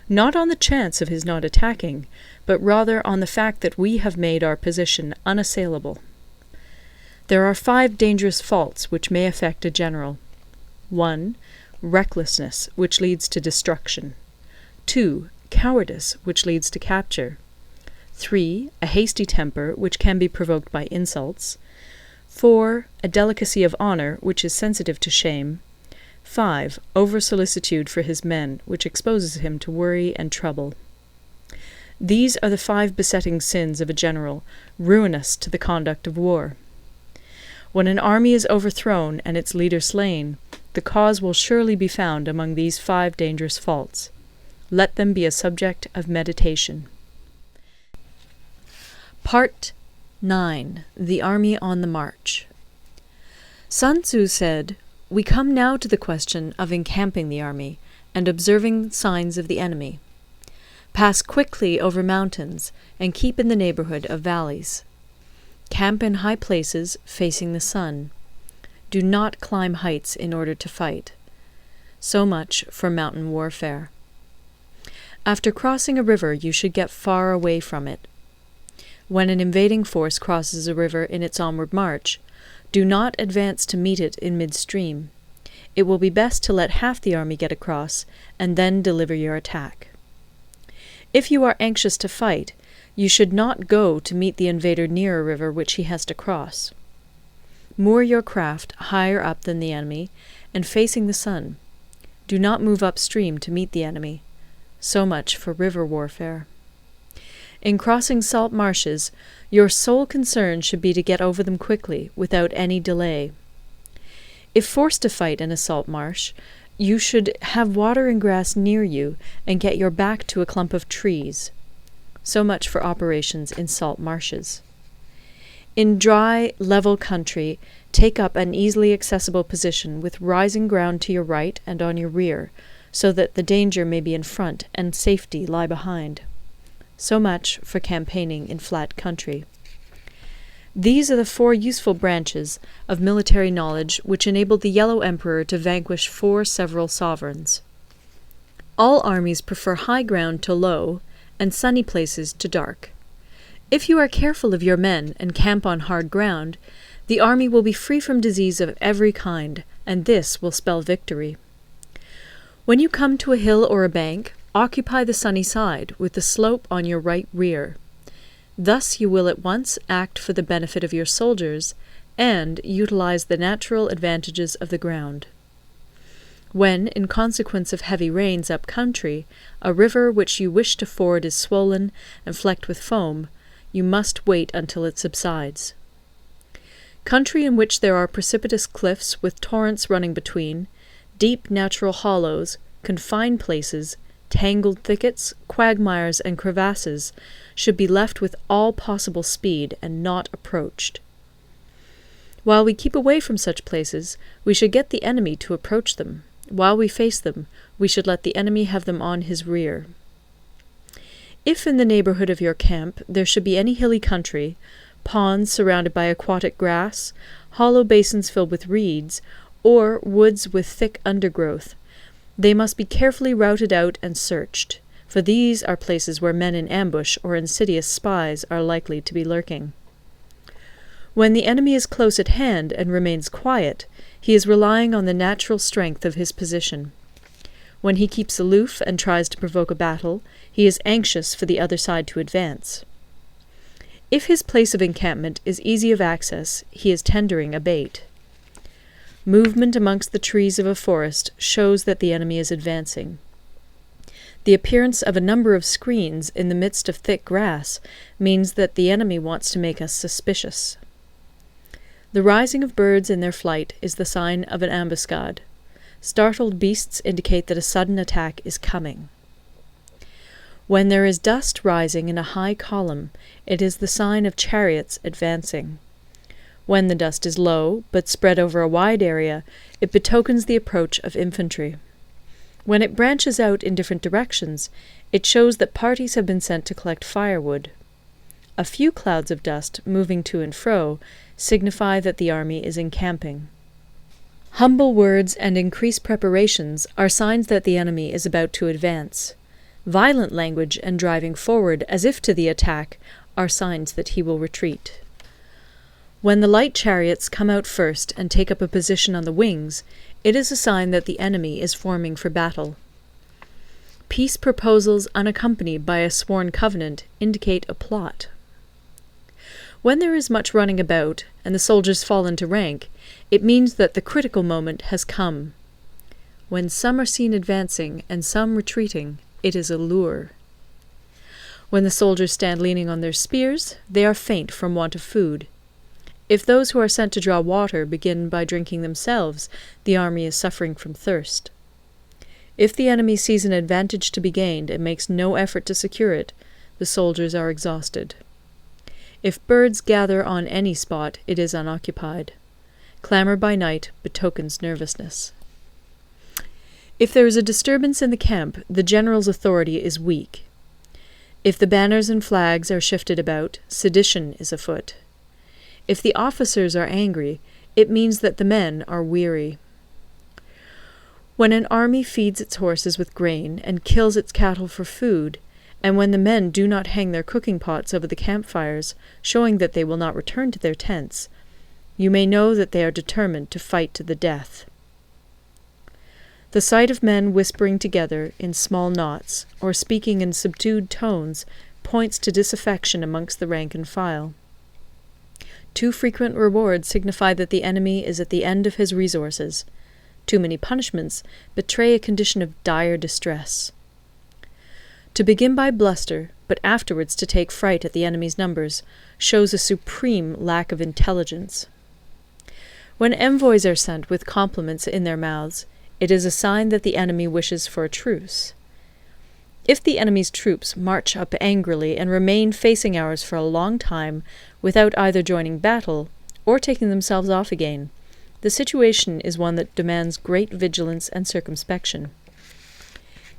not on the chance of his not attacking, but rather on the fact that we have made our position unassailable. There are 5 dangerous faults which may affect a general. 1. Recklessness, which leads to destruction. 2. Cowardice, which leads to capture. 3. A hasty temper, which can be provoked by insults. 4. A delicacy of honour, which is sensitive to shame. 5. Over-solicitude for his men, which exposes him to worry and trouble. These are the 5 besetting sins of a general, ruinous to the conduct of war. When an army is overthrown and its leader slain, the cause will surely be found among these 5 dangerous faults. Let them be a subject of meditation. Part 9. The Army on the March. Sun Tzu said, "We come now to the question of encamping the army, and observing signs of the enemy. Pass quickly over mountains, and keep in the neighbourhood of valleys. Camp in high places, facing the sun. Do not climb heights in order to fight." So much for mountain warfare. After crossing a river, you should get far away from it. When an invading force crosses a river in its onward march, do not advance to meet it in midstream. It will be best to let half the army get across, and then deliver your attack. If you are anxious to fight, you should not go to meet the invader near a river which he has to cross. Moor your craft higher up than the enemy, and facing the sun. Do not move upstream to meet the enemy. So much for river warfare. In crossing salt marshes, your sole concern should be to get over them quickly, without any delay. If forced to fight in a salt marsh, you should have water and grass near you, and get your back to a clump of trees. So much for operations in salt marshes. In dry, level country, take up an easily accessible position with rising ground to your right and on your rear, so that the danger may be in front and safety lie behind. So much for campaigning in flat country. These are the 4 useful branches of military knowledge which enabled the Yellow Emperor to vanquish 4 several sovereigns. All armies prefer high ground to low, and sunny places to dark. If you are careful of your men and camp on hard ground, the army will be free from disease of every kind, and this will spell victory. When you come to a hill or a bank, occupy the sunny side, with the slope on your right rear. Thus you will at once act for the benefit of your soldiers, and utilize the natural advantages of the ground. When, in consequence of heavy rains up country, a river which you wish to ford is swollen and flecked with foam, you must wait until it subsides. Country in which there are precipitous cliffs with torrents running between, deep natural hollows, confined places, tangled thickets, quagmires, and crevasses, should be left with all possible speed and not approached. While we keep away from such places, we should get the enemy to approach them. While we face them, we should let the enemy have them on his rear. If in the neighbourhood of your camp there should be any hilly country, ponds surrounded by aquatic grass, hollow basins filled with reeds, or woods with thick undergrowth, they must be carefully routed out and searched, for these are places where men in ambush or insidious spies are likely to be lurking. When the enemy is close at hand and remains quiet, he is relying on the natural strength of his position. When he keeps aloof and tries to provoke a battle, he is anxious for the other side to advance. If his place of encampment is easy of access, he is tendering a bait. Movement amongst the trees of a forest shows that the enemy is advancing. The appearance of a number of screens in the midst of thick grass means that the enemy wants to make us suspicious. The rising of birds in their flight is the sign of an ambuscade. Startled beasts indicate that a sudden attack is coming. When there is dust rising in a high column, it is the sign of chariots advancing. When the dust is low, but spread over a wide area, it betokens the approach of infantry. When it branches out in different directions, it shows that parties have been sent to collect firewood. A few clouds of dust moving to and fro signify that the army is encamping. Humble words and increased preparations are signs that the enemy is about to advance. Violent language and driving forward as if to the attack are signs that he will retreat. When the light chariots come out first and take up a position on the wings, it is a sign that the enemy is forming for battle. Peace proposals unaccompanied by a sworn covenant indicate a plot. When there is much running about, and the soldiers fall into rank, it means that the critical moment has come. When some are seen advancing and some retreating, it is a lure. When the soldiers stand leaning on their spears, they are faint from want of food. If those who are sent to draw water begin by drinking themselves, the army is suffering from thirst. If the enemy sees an advantage to be gained and makes no effort to secure it, the soldiers are exhausted. If birds gather on any spot, it is unoccupied. Clamour by night betokens nervousness. If there is a disturbance in the camp, the general's authority is weak. If the banners and flags are shifted about, sedition is afoot. If the officers are angry, it means that the men are weary. When an army feeds its horses with grain and kills its cattle for food, and when the men do not hang their cooking pots over the campfires, showing that they will not return to their tents, you may know that they are determined to fight to the death. The sight of men whispering together in small knots, or speaking in subdued tones, points to disaffection amongst the rank and file. Too frequent rewards signify that the enemy is at the end of his resources. Too many punishments betray a condition of dire distress. To begin by bluster, but afterwards to take fright at the enemy's numbers, shows a supreme lack of intelligence. When envoys are sent with compliments in their mouths, it is a sign that the enemy wishes for a truce. If the enemy's troops march up angrily and remain facing ours for a long time without either joining battle or taking themselves off again, the situation is one that demands great vigilance and circumspection.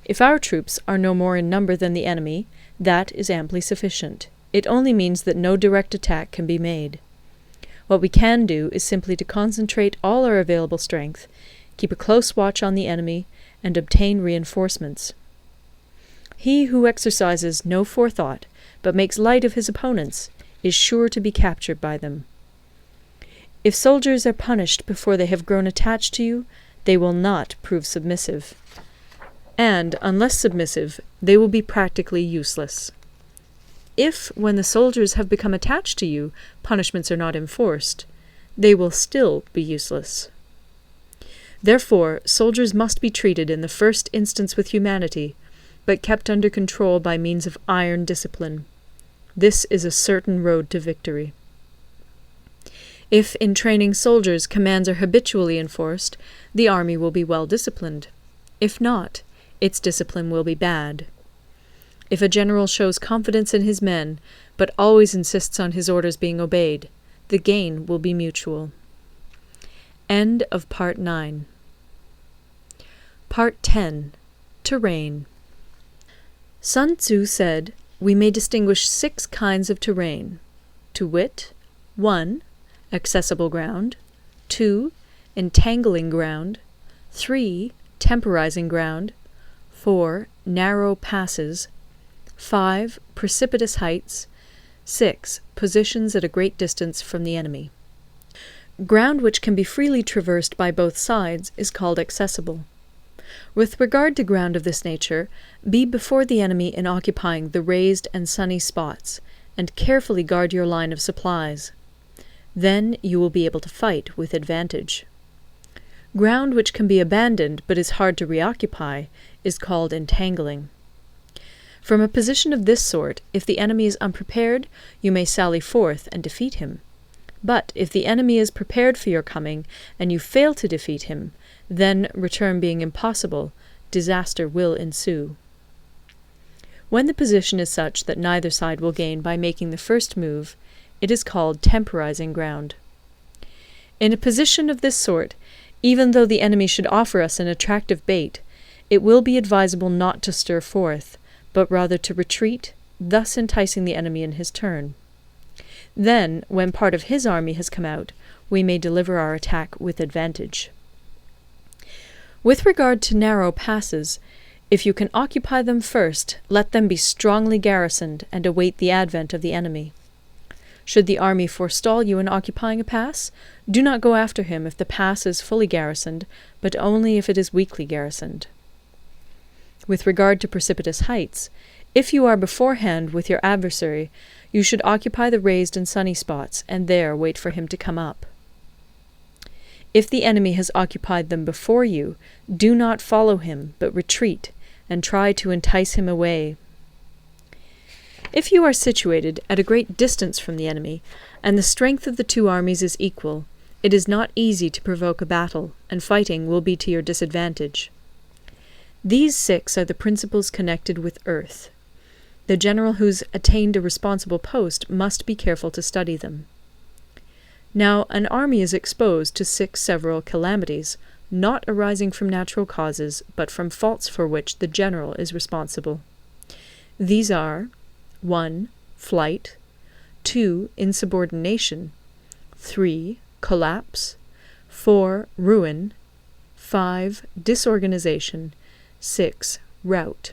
If our troops are no more in number than the enemy, that is amply sufficient. It only means that no direct attack can be made. What we can do is simply to concentrate all our available strength, keep a close watch on the enemy, and obtain reinforcements. He who exercises no forethought, but makes light of his opponents, is sure to be captured by them. If soldiers are punished before they have grown attached to you, they will not prove submissive. And, unless submissive, they will be practically useless. If, when the soldiers have become attached to you, punishments are not enforced, they will still be useless. Therefore, soldiers must be treated in the first instance with humanity, but kept under control by means of iron discipline. This is a certain road to victory. If, in training soldiers, commands are habitually enforced, the army will be well disciplined. If not, its discipline will be bad. If a general shows confidence in his men, but always insists on his orders being obeyed, the gain will be mutual. End of Part 9. Part 10. Terrain. Sun Tzu said, "We may distinguish 6 kinds of terrain, to wit, 1. Accessible ground, 2. Entangling ground, 3. Temporizing ground, 4. Narrow passes, 5. Precipitous heights, 6. Positions at a great distance from the enemy." Ground which can be freely traversed by both sides is called accessible. With regard to ground of this nature, be before the enemy in occupying the raised and sunny spots, and carefully guard your line of supplies. Then you will be able to fight with advantage. Ground which can be abandoned but is hard to reoccupy is called entangling. From a position of this sort, if the enemy is unprepared, you may sally forth and defeat him. But if the enemy is prepared for your coming, and you fail to defeat him, then, return being impossible, disaster will ensue. When the position is such that neither side will gain by making the first move, it is called temporizing ground. In a position of this sort, even though the enemy should offer us an attractive bait, it will be advisable not to stir forth, but rather to retreat, thus enticing the enemy in his turn. Then, when part of his army has come out, we may deliver our attack with advantage. With regard to narrow passes, if you can occupy them first, let them be strongly garrisoned and await the advent of the enemy. Should the army forestall you in occupying a pass, do not go after him if the pass is fully garrisoned, but only if it is weakly garrisoned. With regard to precipitous heights, if you are beforehand with your adversary, you should occupy the raised and sunny spots, and there wait for him to come up. If the enemy has occupied them before you, do not follow him, but retreat, and try to entice him away. If you are situated at a great distance from the enemy, and the strength of the two armies is equal, it is not easy to provoke a battle, and fighting will be to your disadvantage. These 6 are the principles connected with earth. The general who's attained a responsible post must be careful to study them. Now, an army is exposed to 6 several calamities, not arising from natural causes, but from faults for which the general is responsible. These are 1. Flight, 2. Insubordination, 3. Collapse, 4. Ruin, 5. Disorganization, 6. Rout.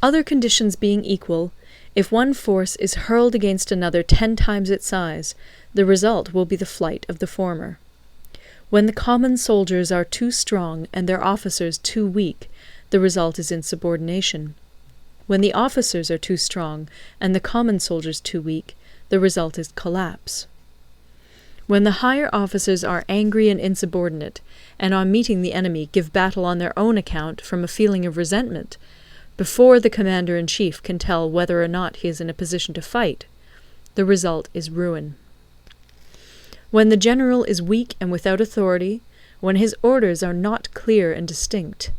Other conditions being equal, if one force is hurled against another 10 times its size, the result will be the flight of the former. When the common soldiers are too strong and their officers too weak, the result is insubordination. When the officers are too strong and the common soldiers too weak, the result is collapse. When the higher officers are angry and insubordinate, and on meeting the enemy give battle on their own account from a feeling of resentment, before the commander-in-chief can tell whether or not he is in a position to fight, the result is ruin. When the general is weak and without authority, when his orders are not clear and distinct,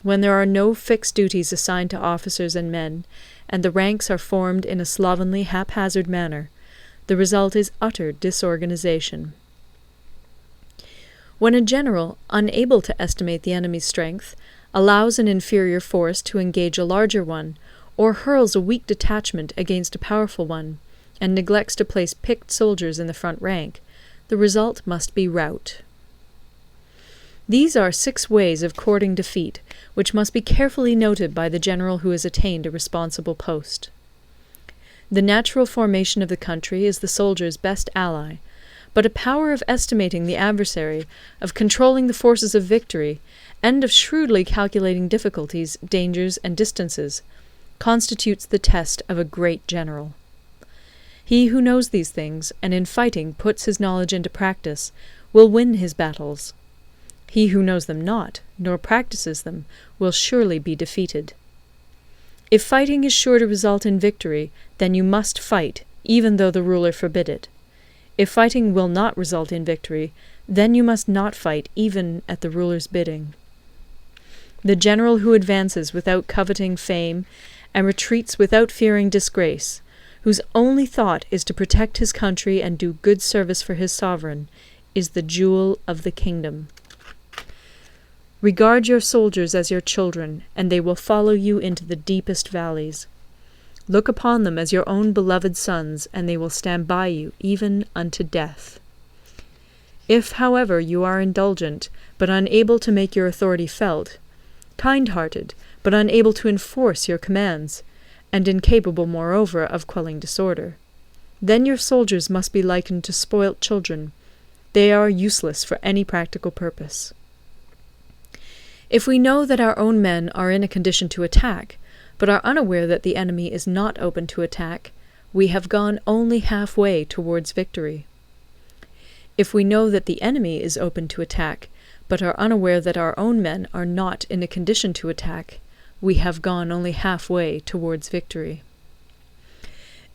When there are no fixed duties assigned to officers and men, and the ranks are formed in a slovenly, haphazard manner, the result is utter disorganization. When a general, unable to estimate the enemy's strength, allows an inferior force to engage a larger one, or hurls a weak detachment against a powerful one, and neglects to place picked soldiers in the front rank, the result must be rout. These are 6 ways of courting defeat, which must be carefully noted by the general who has attained a responsible post. The natural formation of the country is the soldier's best ally, but a power of estimating the adversary, of controlling the forces of victory, and of shrewdly calculating difficulties, dangers, and distances, constitutes the test of a great general. He who knows these things, and in fighting puts his knowledge into practice, will win his battles. He who knows them not, nor practices them, will surely be defeated. If fighting is sure to result in victory, then you must fight, even though the ruler forbid it. If fighting will not result in victory, then you must not fight even at the ruler's bidding. The general who advances without coveting fame, and retreats without fearing disgrace, whose only thought is to protect his country and do good service for his sovereign, is the jewel of the kingdom. Regard your soldiers as your children, and they will follow you into the deepest valleys. Look upon them as your own beloved sons, and they will stand by you even unto death. If, however, you are indulgent, but unable to make your authority felt, kind-hearted, but unable to enforce your commands, and incapable, moreover, of quelling disorder, then your soldiers must be likened to spoilt children. They are useless for any practical purpose. If we know that our own men are in a condition to attack, but are unaware that the enemy is not open to attack, we have gone only half-way towards victory. If we know that the enemy is open to attack, but are unaware that our own men are not in a condition to attack, we have gone only half-way towards victory.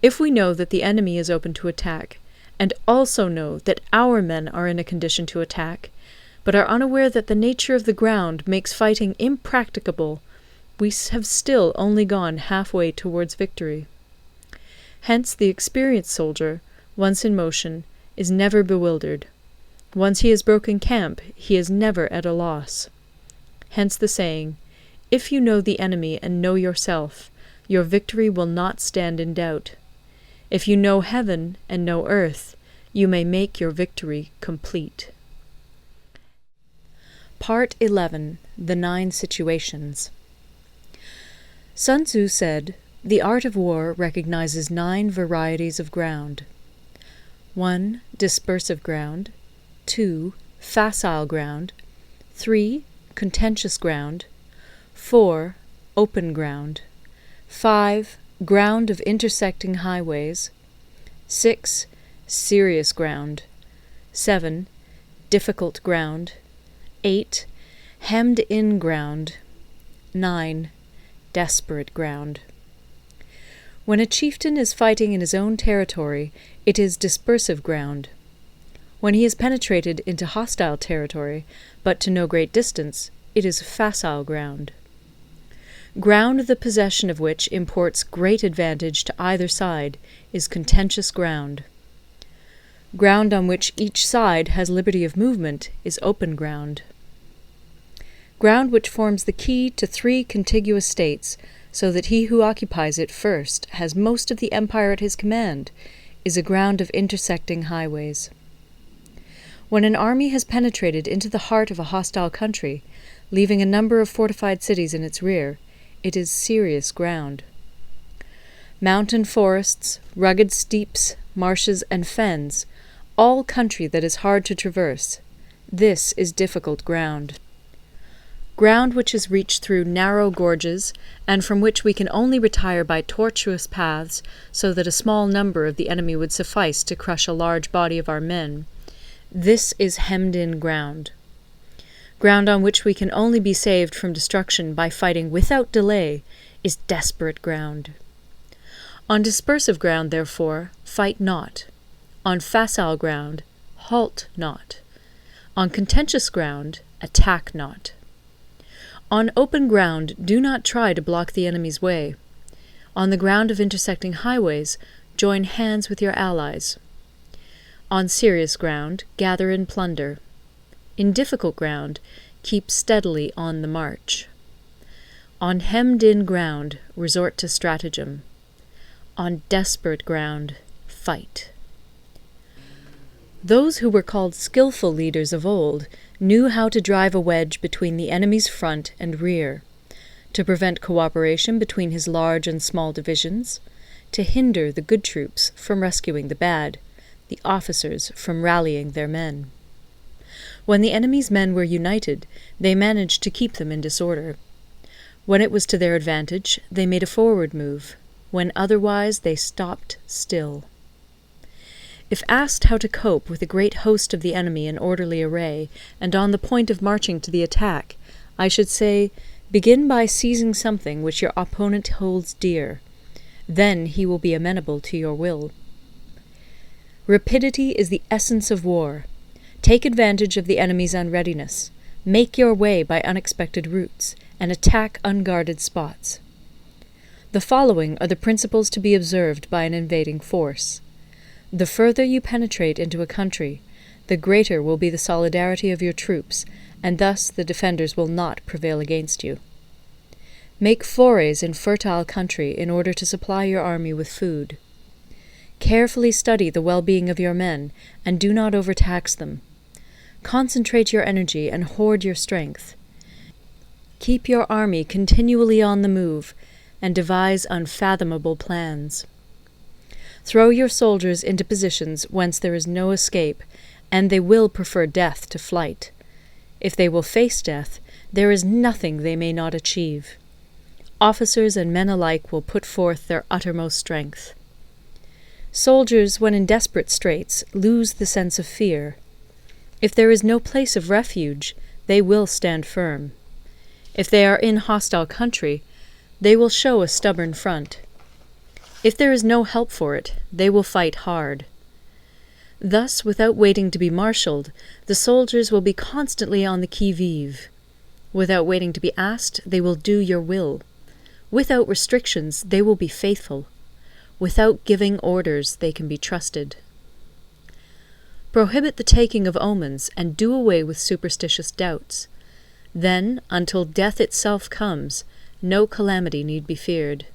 If we know that the enemy is open to attack, and also know that our men are in a condition to attack, but are unaware that the nature of the ground makes fighting impracticable, we have still only gone half-way towards victory. Hence the experienced soldier, once in motion, is never bewildered. Once he has broken camp, he is never at a loss. Hence the saying, "If you know the enemy and know yourself, your victory will not stand in doubt. If you know heaven and know earth, you may make your victory complete." Part 11. The 9 Situations. Sun Tzu said, "The art of war recognizes 9 varieties of ground. 1. Dispersive ground. 2. Facile ground. 3. Contentious ground. 4. Open ground. 5. Ground of intersecting highways. 6. Serious ground. 7. Difficult ground. 8. Hemmed-in ground. 9. Desperate ground. When a chieftain is fighting in his own territory, it is dispersive ground. When he has penetrated into hostile territory, but to no great distance, it is facile ground. Ground the possession of which imports great advantage to either side is contentious ground. Ground on which each side has liberty of movement is open ground. Ground which forms the key to 3 contiguous states, so that he who occupies it first has most of the empire at his command, is a ground of intersecting highways. When an army has penetrated into the heart of a hostile country, leaving a number of fortified cities in its rear, it is serious ground. Mountain forests, rugged steeps, marshes, and fens, all country that is hard to traverse, this is difficult ground. Ground which is reached through narrow gorges, and from which we can only retire by tortuous paths, so that a small number of the enemy would suffice to crush a large body of our men, this is hemmed-in ground. Ground on which we can only be saved from destruction by fighting without delay is desperate ground. On dispersive ground, therefore, fight not. On facile ground, halt not. On contentious ground, attack not. On open ground, do not try to block the enemy's way. On the ground of intersecting highways, join hands with your allies. On serious ground, gather in plunder. In difficult ground, keep steadily on the march. On hemmed-in ground, resort to stratagem. On desperate ground, fight. Those who were called skillful leaders of old knew how to drive a wedge between the enemy's front and rear, to prevent cooperation between his large and small divisions, to hinder the good troops from rescuing the bad, the officers from rallying their men. When the enemy's men were united, they managed to keep them in disorder. When it was to their advantage, they made a forward move. When otherwise, they stopped still. If asked how to cope with a great host of the enemy in orderly array, and on the point of marching to the attack, I should say, begin by seizing something which your opponent holds dear. Then he will be amenable to your will. Rapidity is the essence of war. Take advantage of the enemy's unreadiness. Make your way by unexpected routes, and attack unguarded spots. The following are the principles to be observed by an invading force. The further you penetrate into a country, the greater will be the solidarity of your troops, and thus the defenders will not prevail against you. Make forays in fertile country in order to supply your army with food. Carefully study the well-being of your men, and do not overtax them. Concentrate your energy and hoard your strength. Keep your army continually on the move, and devise unfathomable plans. Throw your soldiers into positions whence there is no escape, and they will prefer death to flight. If they will face death, there is nothing they may not achieve. Officers and men alike will put forth their uttermost strength. Soldiers, when in desperate straits, lose the sense of fear. If there is no place of refuge, they will stand firm. If they are in hostile country, they will show a stubborn front. If there is no help for it, they will fight hard. Thus, without waiting to be marshalled, the soldiers will be constantly on the qui-vive. Without waiting to be asked, they will do your will. Without restrictions, they will be faithful. Without giving orders, they can be trusted. Prohibit the taking of omens, and do away with superstitious doubts. Then, until death itself comes, no calamity need be feared.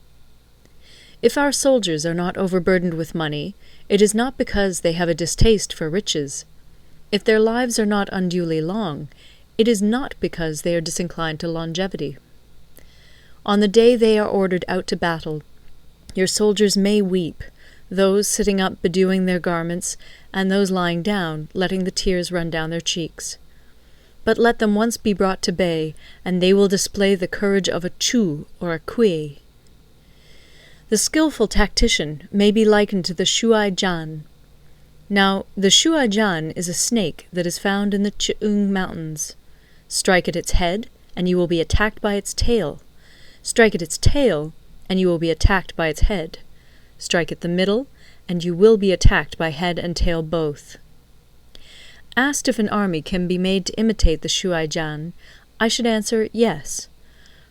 If our soldiers are not overburdened with money, it is not because they have a distaste for riches. If their lives are not unduly long, it is not because they are disinclined to longevity. On the day they are ordered out to battle, your soldiers may weep, those sitting up bedewing their garments, and those lying down, letting the tears run down their cheeks. But let them once be brought to bay, and they will display the courage of a Chu or a Kui. The skillful tactician may be likened to the Shuai-jan. Now, the Shuai-jan is a snake that is found in the Ch'ung Mountains. Strike at its head, and you will be attacked by its tail. Strike at its tail, and you will be attacked by its head. Strike at the middle, and you will be attacked by head and tail both. Asked if an army can be made to imitate the Shuai-jan, I should answer yes.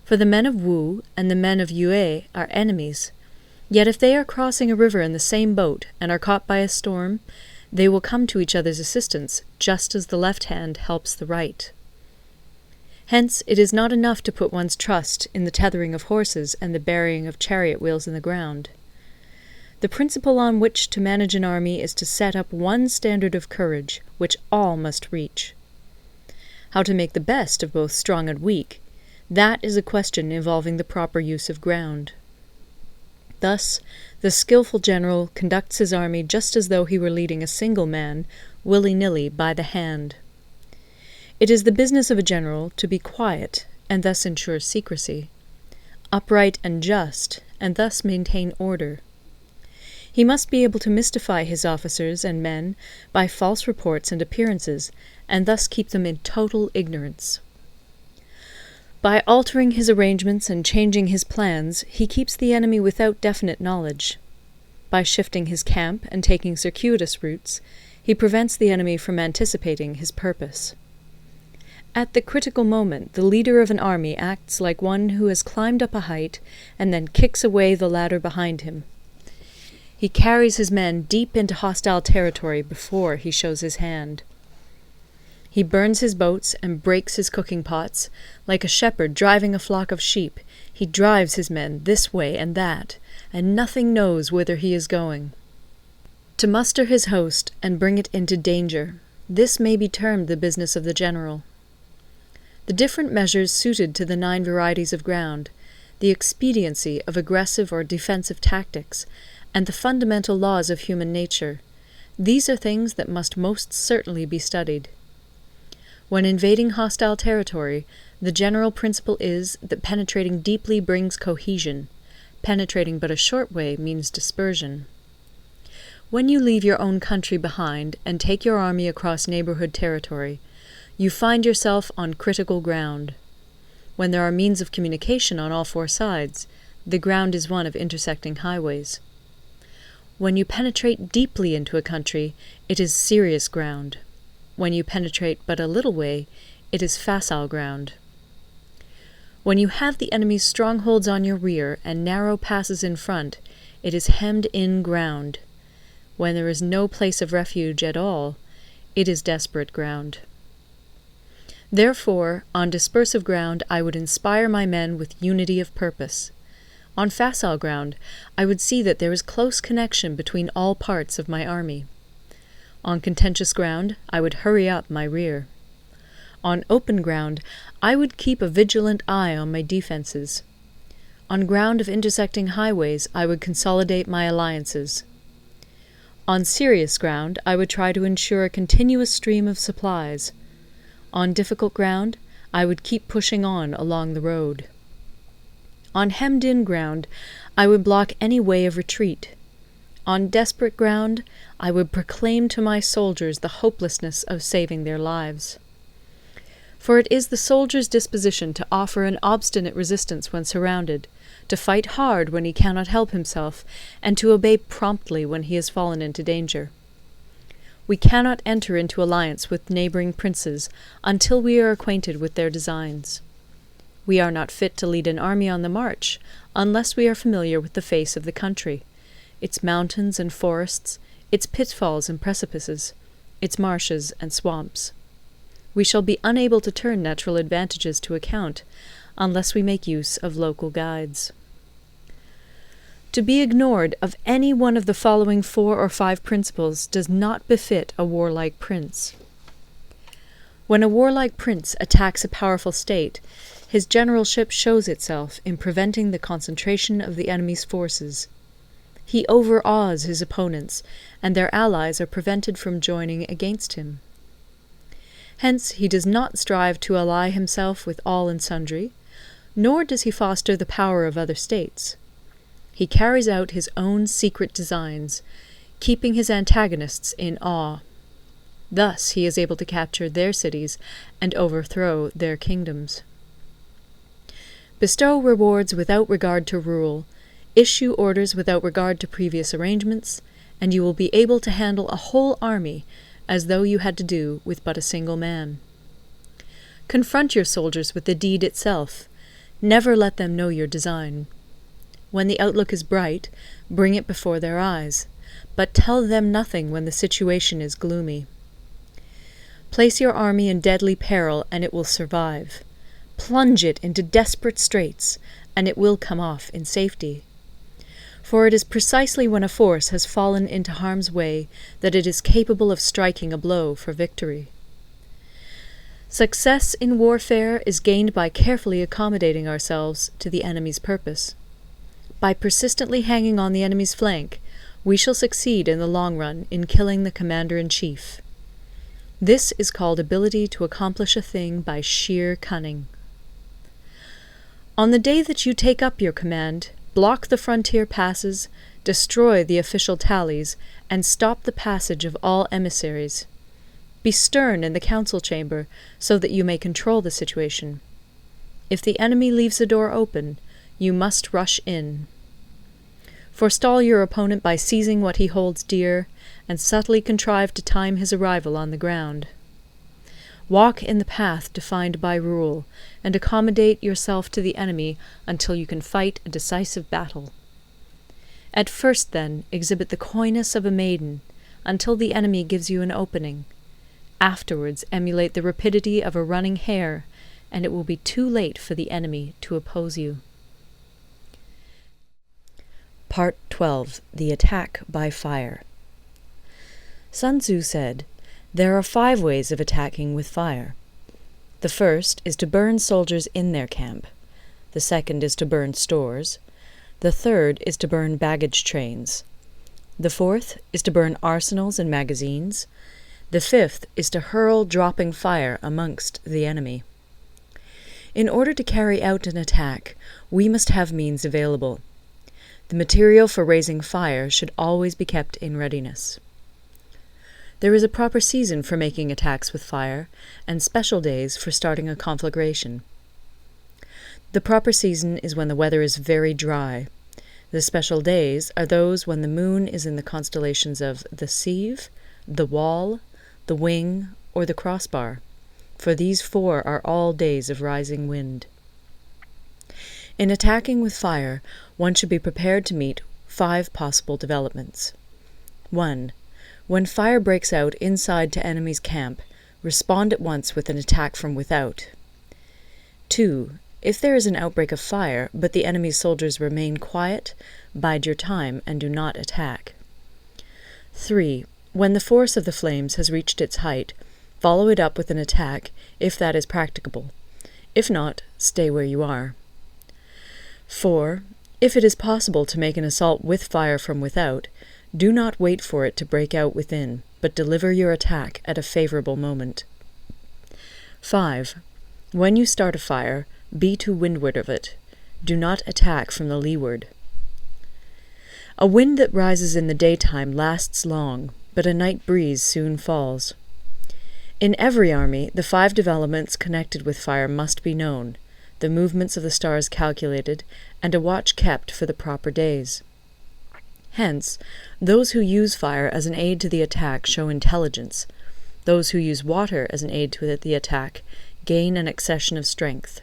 For the men of Wu and the men of Yue are enemies. Yet if they are crossing a river in the same boat and are caught by a storm, they will come to each other's assistance, just as the left hand helps the right. Hence, it is not enough to put one's trust in the tethering of horses and the burying of chariot wheels in the ground. The principle on which to manage an army is to set up one standard of courage, which all must reach. How to make the best of both strong and weak, that is a question involving the proper use of ground. Thus, the skilful general conducts his army just as though he were leading a single man, willy-nilly, by the hand. It is the business of a general to be quiet, and thus ensure secrecy, upright and just, and thus maintain order. He must be able to mystify his officers and men by false reports and appearances, and thus keep them in total ignorance. By altering his arrangements and changing his plans, he keeps the enemy without definite knowledge. By shifting his camp and taking circuitous routes, he prevents the enemy from anticipating his purpose. At the critical moment, the leader of an army acts like one who has climbed up a height and then kicks away the ladder behind him. He carries his men deep into hostile territory before he shows his hand. He burns his boats and breaks his cooking pots. Like a shepherd driving a flock of sheep, he drives his men this way and that, and nothing knows whither he is going. To muster his host and bring it into danger, this may be termed the business of the general. The different measures suited to the 9 varieties of ground, the expediency of aggressive or defensive tactics, and the fundamental laws of human nature, these are things that must most certainly be studied. When invading hostile territory, the general principle is that penetrating deeply brings cohesion. Penetrating but a short way means dispersion. When you leave your own country behind and take your army across neighborhood territory, you find yourself on critical ground. When there are means of communication on all 4 sides, the ground is one of intersecting highways. When you penetrate deeply into a country, it is serious ground. When you penetrate but a little way, it is facile ground. When you have the enemy's strongholds on your rear and narrow passes in front, it is hemmed-in ground. When there is no place of refuge at all, it is desperate ground. Therefore, on dispersive ground I would inspire my men with unity of purpose. On facile ground, I would see that there is close connection between all parts of my army. On contentious ground, I would hurry up my rear. On open ground, I would keep a vigilant eye on my defences. On ground of intersecting highways, I would consolidate my alliances. On serious ground, I would try to ensure a continuous stream of supplies. On difficult ground, I would keep pushing on along the road. On hemmed-in ground, I would block any way of retreat. On desperate ground, I would proclaim to my soldiers the hopelessness of saving their lives. For it is the soldier's disposition to offer an obstinate resistance when surrounded, to fight hard when he cannot help himself, and to obey promptly when he has fallen into danger. We cannot enter into alliance with neighbouring princes until we are acquainted with their designs. We are not fit to lead an army on the march unless we are familiar with the face of the country, its mountains and forests, its pitfalls and precipices, its marshes and swamps. We shall be unable to turn natural advantages to account unless we make use of local guides. To be ignored of any one of the following 4 or 5 principles does not befit a warlike prince. When a warlike prince attacks a powerful state, his generalship shows itself in preventing the concentration of the enemy's forces. He overawes his opponents, and their allies are prevented from joining against him. Hence he does not strive to ally himself with all and sundry, nor does he foster the power of other states. He carries out his own secret designs, keeping his antagonists in awe. Thus he is able to capture their cities and overthrow their kingdoms. Bestow rewards without regard to rule, issue orders without regard to previous arrangements, and you will be able to handle a whole army as though you had to do with but a single man. Confront your soldiers with the deed itself. Never let them know your design. When the outlook is bright, bring it before their eyes, but tell them nothing when the situation is gloomy. Place your army in deadly peril, and it will survive. Plunge it into desperate straits, and it will come off in safety. For it is precisely when a force has fallen into harm's way that it is capable of striking a blow for victory. Success in warfare is gained by carefully accommodating ourselves to the enemy's purpose. By persistently hanging on the enemy's flank, we shall succeed in the long run in killing the commander-in-chief. This is called ability to accomplish a thing by sheer cunning. On the day that you take up your command, block the frontier passes, destroy the official tallies, and stop the passage of all emissaries. Be stern in the council chamber so that you may control the situation. If the enemy leaves the door open, you must rush in. Forestall your opponent by seizing what he holds dear, and subtly contrive to time his arrival on the ground. Walk in the path defined by rule, and accommodate yourself to the enemy until you can fight a decisive battle. At first, then, exhibit the coyness of a maiden, until the enemy gives you an opening. Afterwards, emulate the rapidity of a running hare, and it will be too late for the enemy to oppose you. Part 12. The Attack by Fire. Sun Tzu said, "There are 5 ways of attacking with fire. The first is to burn soldiers in their camp. The second is to burn stores. The third is to burn baggage trains. The fourth is to burn arsenals and magazines. The fifth is to hurl dropping fire amongst the enemy." In order to carry out an attack, we must have means available. The material for raising fire should always be kept in readiness. There is a proper season for making attacks with fire, and special days for starting a conflagration. The proper season is when the weather is very dry. The special days are those when the moon is in the constellations of the Sieve, the Wall, the Wing, or the Crossbar, for these 4 are all days of rising wind. In attacking with fire, one should be prepared to meet 5 possible developments. 1. When fire breaks out inside to enemy's camp, respond at once with an attack from without. 2. If there is an outbreak of fire, but the enemy's soldiers remain quiet, bide your time and do not attack. 3. When the force of the flames has reached its height, follow it up with an attack, if that is practicable. If not, stay where you are. 4. If it is possible to make an assault with fire from without, do not wait for it to break out within, but deliver your attack at a favorable moment. 5. When you start a fire, be to windward of it. Do not attack from the leeward. A wind that rises in the daytime lasts long, but a night breeze soon falls. In every army, the 5 developments connected with fire must be known, the movements of the stars calculated, and a watch kept for the proper days. Hence, those who use fire as an aid to the attack show intelligence. Those who use water as an aid to the attack gain an accession of strength.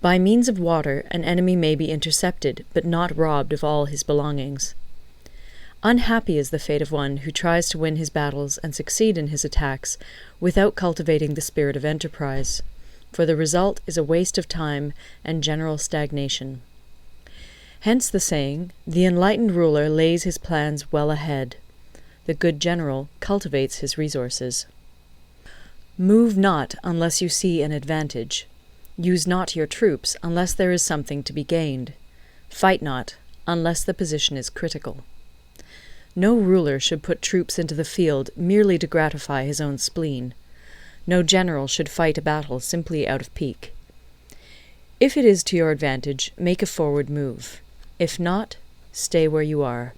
By means of water, an enemy may be intercepted, but not robbed of all his belongings. Unhappy is the fate of one who tries to win his battles and succeed in his attacks without cultivating the spirit of enterprise, for the result is a waste of time and general stagnation. Hence the saying, "The enlightened ruler lays his plans well ahead. The good general cultivates his resources." Move not unless you see an advantage. Use not your troops unless there is something to be gained. Fight not unless the position is critical. No ruler should put troops into the field merely to gratify his own spleen. No general should fight a battle simply out of pique. If it is to your advantage, make a forward move. If not, stay where you are.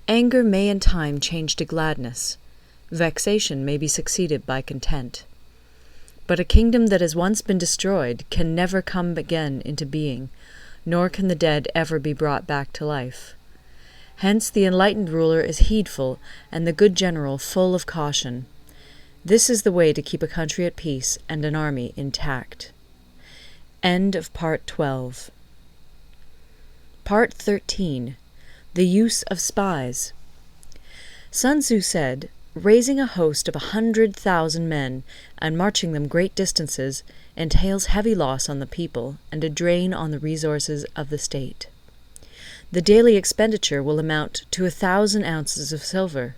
Anger may in time change to gladness. Vexation may be succeeded by content. But a kingdom that has once been destroyed can never come again into being, nor can the dead ever be brought back to life. Hence the enlightened ruler is heedful, and the good general full of caution. This is the way to keep a country at peace and an army intact. End of Part 12. Part 13. The Use of Spies. Sun Tzu said, "Raising a host of 100,000 men and marching them great distances entails heavy loss on the people and a drain on the resources of the state. The daily expenditure will amount to 1,000 ounces of silver.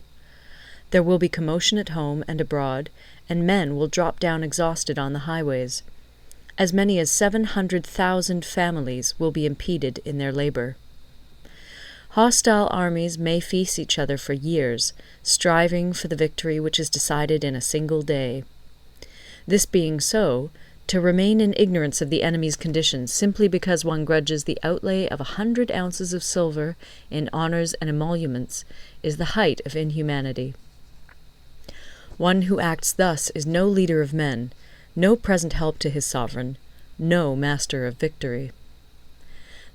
There will be commotion at home and abroad, and men will drop down exhausted on the highways. As many as 700,000 families will be impeded in their labor. Hostile armies may feast each other for years, striving for the victory which is decided in a single day. This being so, to remain in ignorance of the enemy's conditions simply because one grudges the outlay of 100 ounces of silver in honours and emoluments is the height of inhumanity. One who acts thus is no leader of men, no present help to his sovereign, no master of victory.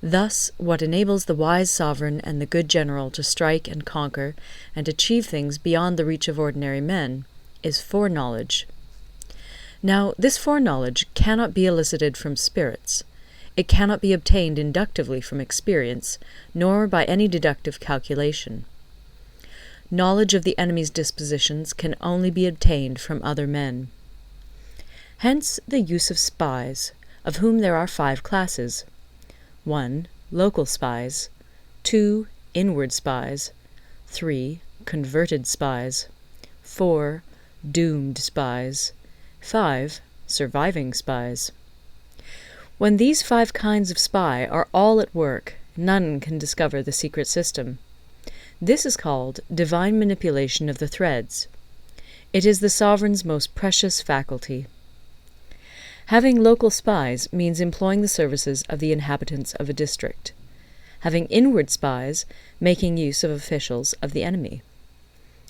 Thus, what enables the wise sovereign and the good general to strike and conquer and achieve things beyond the reach of ordinary men is foreknowledge. Now, this foreknowledge cannot be elicited from spirits. It cannot be obtained inductively from experience, nor by any deductive calculation. Knowledge of the enemy's dispositions can only be obtained from other men. Hence the use of spies, of whom there are 5 classes. 1. Local spies. 2. Inward spies. 3. Converted spies. 4. Doomed spies. 5. Surviving spies. When these 5 kinds of spy are all at work, none can discover the secret system. This is called divine manipulation of the threads. It is the sovereign's most precious faculty. Having local spies means employing the services of the inhabitants of a district. Having inward spies, making use of officials of the enemy.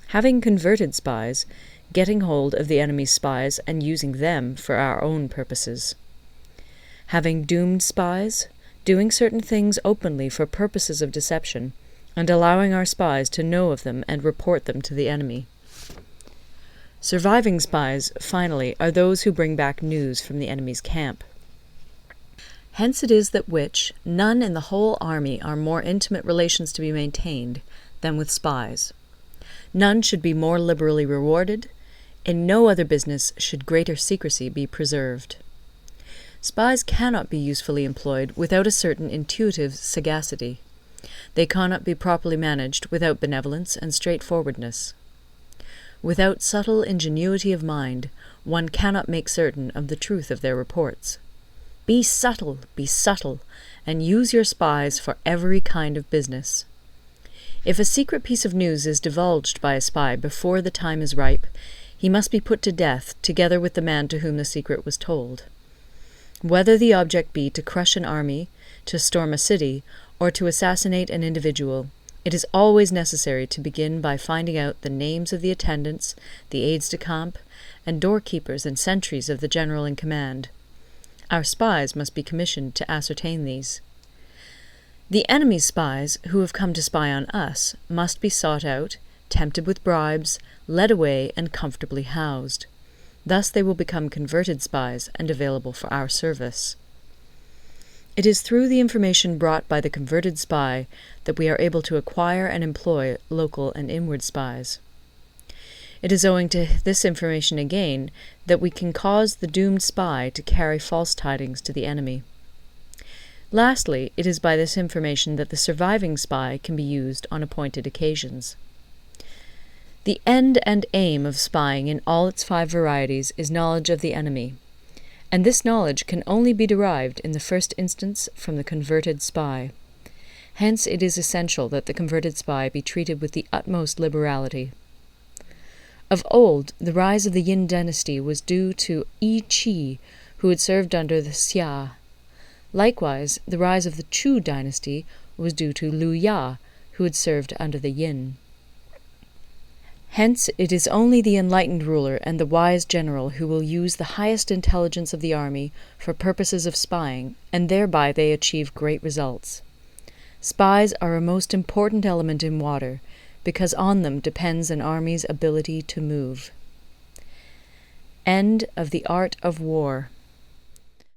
Having converted spies, getting hold of the enemy's spies and using them for our own purposes. Having doomed spies, doing certain things openly for purposes of deception, and allowing our spies to know of them and report them to the enemy. Surviving spies, finally, are those who bring back news from the enemy's camp. Hence it is that none in the whole army are more intimate relations to be maintained than with spies. None should be more liberally rewarded. In no other business should greater secrecy be preserved. Spies cannot be usefully employed without a certain intuitive sagacity. They cannot be properly managed without benevolence and straightforwardness. Without subtle ingenuity of mind, one cannot make certain of the truth of their reports. Be subtle, and use your spies for every kind of business. If a secret piece of news is divulged by a spy before the time is ripe, he must be put to death together with the man to whom the secret was told. Whether the object be to crush an army, to storm a city, or to assassinate an individual, it is always necessary to begin by finding out the names of the attendants, the aides-de-camp, and doorkeepers and sentries of the general in command. Our spies must be commissioned to ascertain these. The enemy's spies, who have come to spy on us, must be sought out, tempted with bribes, led away, and comfortably housed. Thus they will become converted spies and available for our service. It is through the information brought by the converted spy that we are able to acquire and employ local and inward spies. It is owing to this information again that we can cause the doomed spy to carry false tidings to the enemy. Lastly, it is by this information that the surviving spy can be used on appointed occasions. The end and aim of spying in all its 5 varieties is knowledge of the enemy, and this knowledge can only be derived in the first instance from the converted spy. Hence it is essential that the converted spy be treated with the utmost liberality. Of old, the rise of the Yin dynasty was due to Yi Qi, who had served under the Xia. Likewise, the rise of the Chu dynasty was due to Liu Ya, who had served under the Yin. Hence, it is only the enlightened ruler and the wise general who will use the highest intelligence of the army for purposes of spying, and thereby they achieve great results. Spies are a most important element in water, because on them depends an army's ability to move. End of the Art of War.